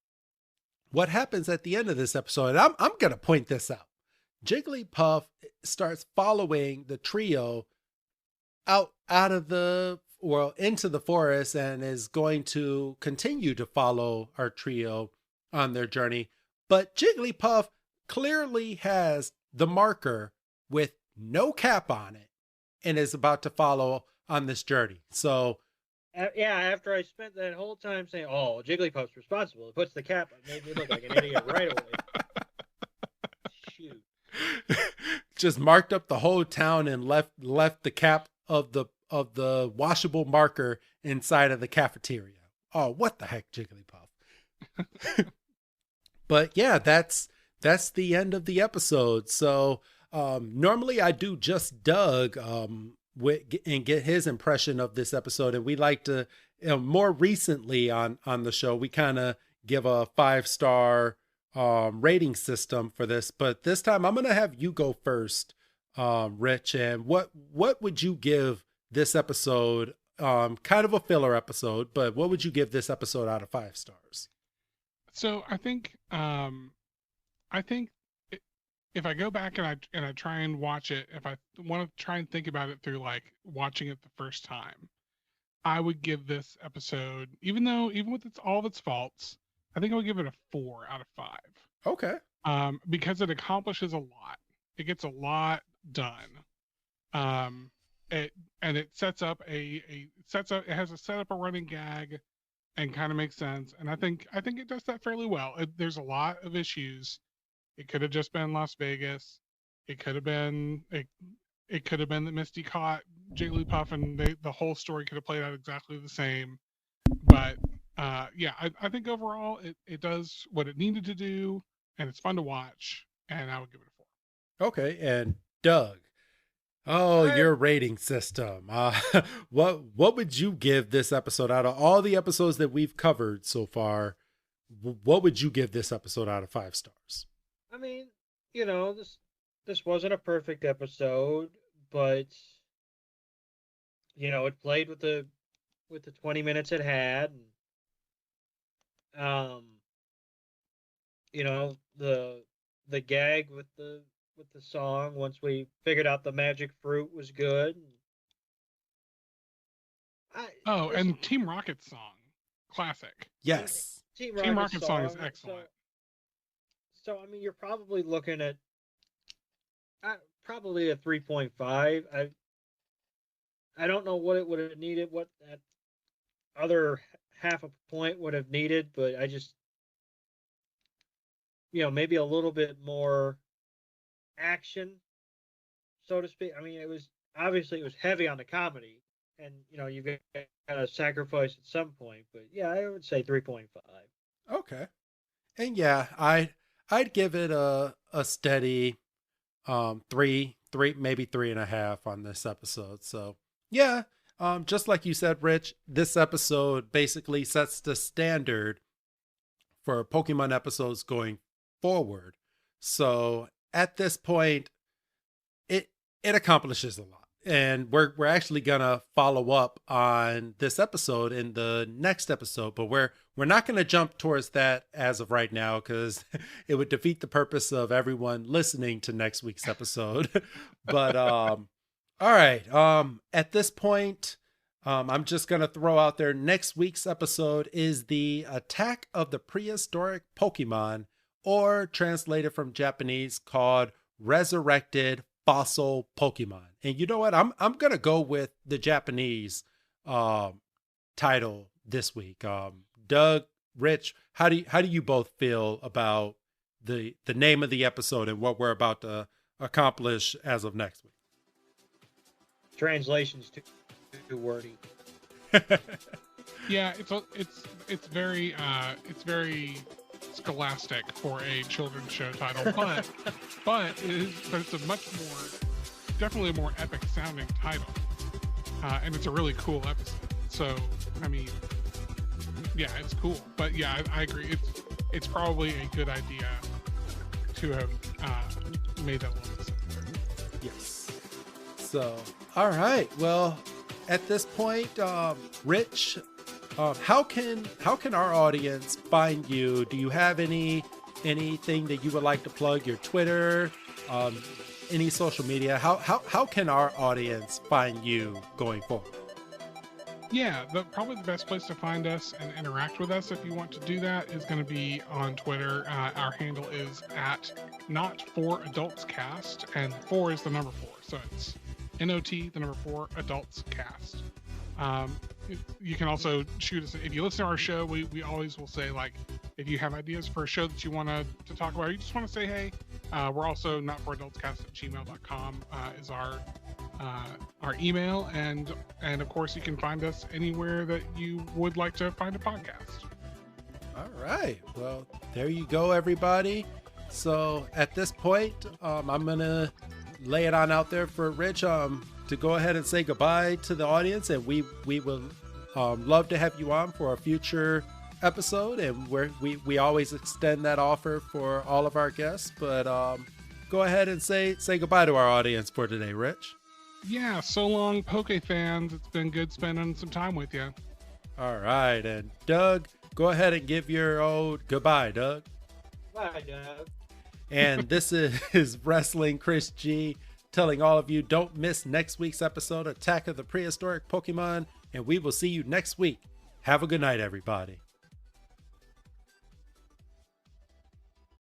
what happens at the end of this episode, and I'm going to point this out. Jigglypuff starts following the trio out of the, well, into the forest, and is going to continue to follow our trio on their journey. But Jigglypuff clearly has the marker with no cap on it and is about to follow on this journey. So yeah, after I spent that whole time saying, "Oh, Jigglypuff's responsible," it puts the cap on, made me look like an idiot right away. Shoot. Just marked up the whole town and left the cap of the washable marker inside of the cafeteria. Oh, what the heck, Jigglypuff. But yeah, that's the end of the episode. So normally I do just Doug and get his impression of this episode, and we like to, more recently on the show, we kind of give a 5-star rating system for this, but this time I'm gonna have you go first, Rich. And what would you give this episode? Kind of a filler episode, but what would you give this episode out of 5 stars? So I think if I go back and I try and watch it, if I want to try and think about it through like watching it the first time, I would give this episode, even with all of its faults, I think I would give it a 4 out of 5. Okay. Because it accomplishes a lot. It gets a lot done. It sets up it has a set up a running gag and kind of makes sense. And I think it does that fairly well. There's a lot of issues. It could have just been Las Vegas. It could have been that Misty caught Jigglypuff, and the whole story could have played out exactly the same. But yeah, I think overall it does what it needed to do, and it's fun to watch, and I would give it a 4. Okay, and Doug. Oh, your rating system. What would you give this episode out of all the episodes that we've covered so far? What would you give this episode out of 5 stars? I mean, this wasn't a perfect episode, but it played with the 20 minutes it had. And, the gag with the song, once we figured out the magic fruit was good. And Team Rocket's song, classic. Yes. Team Rocket's song is excellent. So I mean, you're probably looking at probably a 3.5. I don't know what it would have needed, what that other half a point would have needed, but I just, maybe a little bit more action, so to speak. I mean, it was heavy on the comedy, and you got to sacrifice at some point. But yeah, I would say 3.5. Okay, and yeah, I'd give it a steady 3, maybe 3.5 on this episode. So yeah, just like you said, Rich, this episode basically sets the standard for Pokemon episodes going forward. So at this point, it accomplishes a lot. And we're actually gonna follow up on this episode in the next episode, but we're not gonna jump towards that as of right now, because it would defeat the purpose of everyone listening to next week's episode. But all right. At this point, I'm just gonna throw out there, next week's episode is the Attack of the Prehistoric Pokemon, or translated from Japanese called Resurrected Fossil Pokemon. And you know what? I'm gonna go with the Japanese title this week. Doug, Rich, how do you both feel about the name of the episode and what we're about to accomplish as of next week? Translation's too wordy. Yeah, it's very scholastic for a children's show title, but it's a much more, definitely a more epic sounding title, and it's a really cool episode. So I mean, yeah, it's cool. But yeah, I agree. It's probably a good idea to have made that one. Yes. So, all right. Well, at this point, Rich, how can our audience find you? Do you have anything that you would like to plug? Your Twitter, any social media? How can our audience find you going forward? Yeah, probably the best place to find us and interact with us if you want to do that is going to be on Twitter. Our handle is at Not4AdultsCast, and 4 is the number 4, so it's NOT, the number 4, AdultsCast. You can also shoot us, if you listen to our show, we always will say, like, if you have ideas for a show that you want to talk about, or you just want to say, hey, we're also Not4AdultsCast@gmail.com is our email, and of course you can find us anywhere that you would like to find a podcast. All right, well, there you go, everybody. So at this point, I'm gonna lay it on out there for Rich to go ahead and say goodbye to the audience, and we will love to have you on for a future episode, and we always extend that offer for all of our guests. But go ahead and say goodbye to our audience for today, Rich. Yeah, so long, Poke fans. It's been good spending some time with you. All right, and Doug, go ahead and give your old goodbye, Doug. Bye, Doug. And this is Wrestling Chris G telling all of you, don't miss next week's episode, Attack of the Prehistoric Pokemon, and we will see you next week. Have a good night, everybody.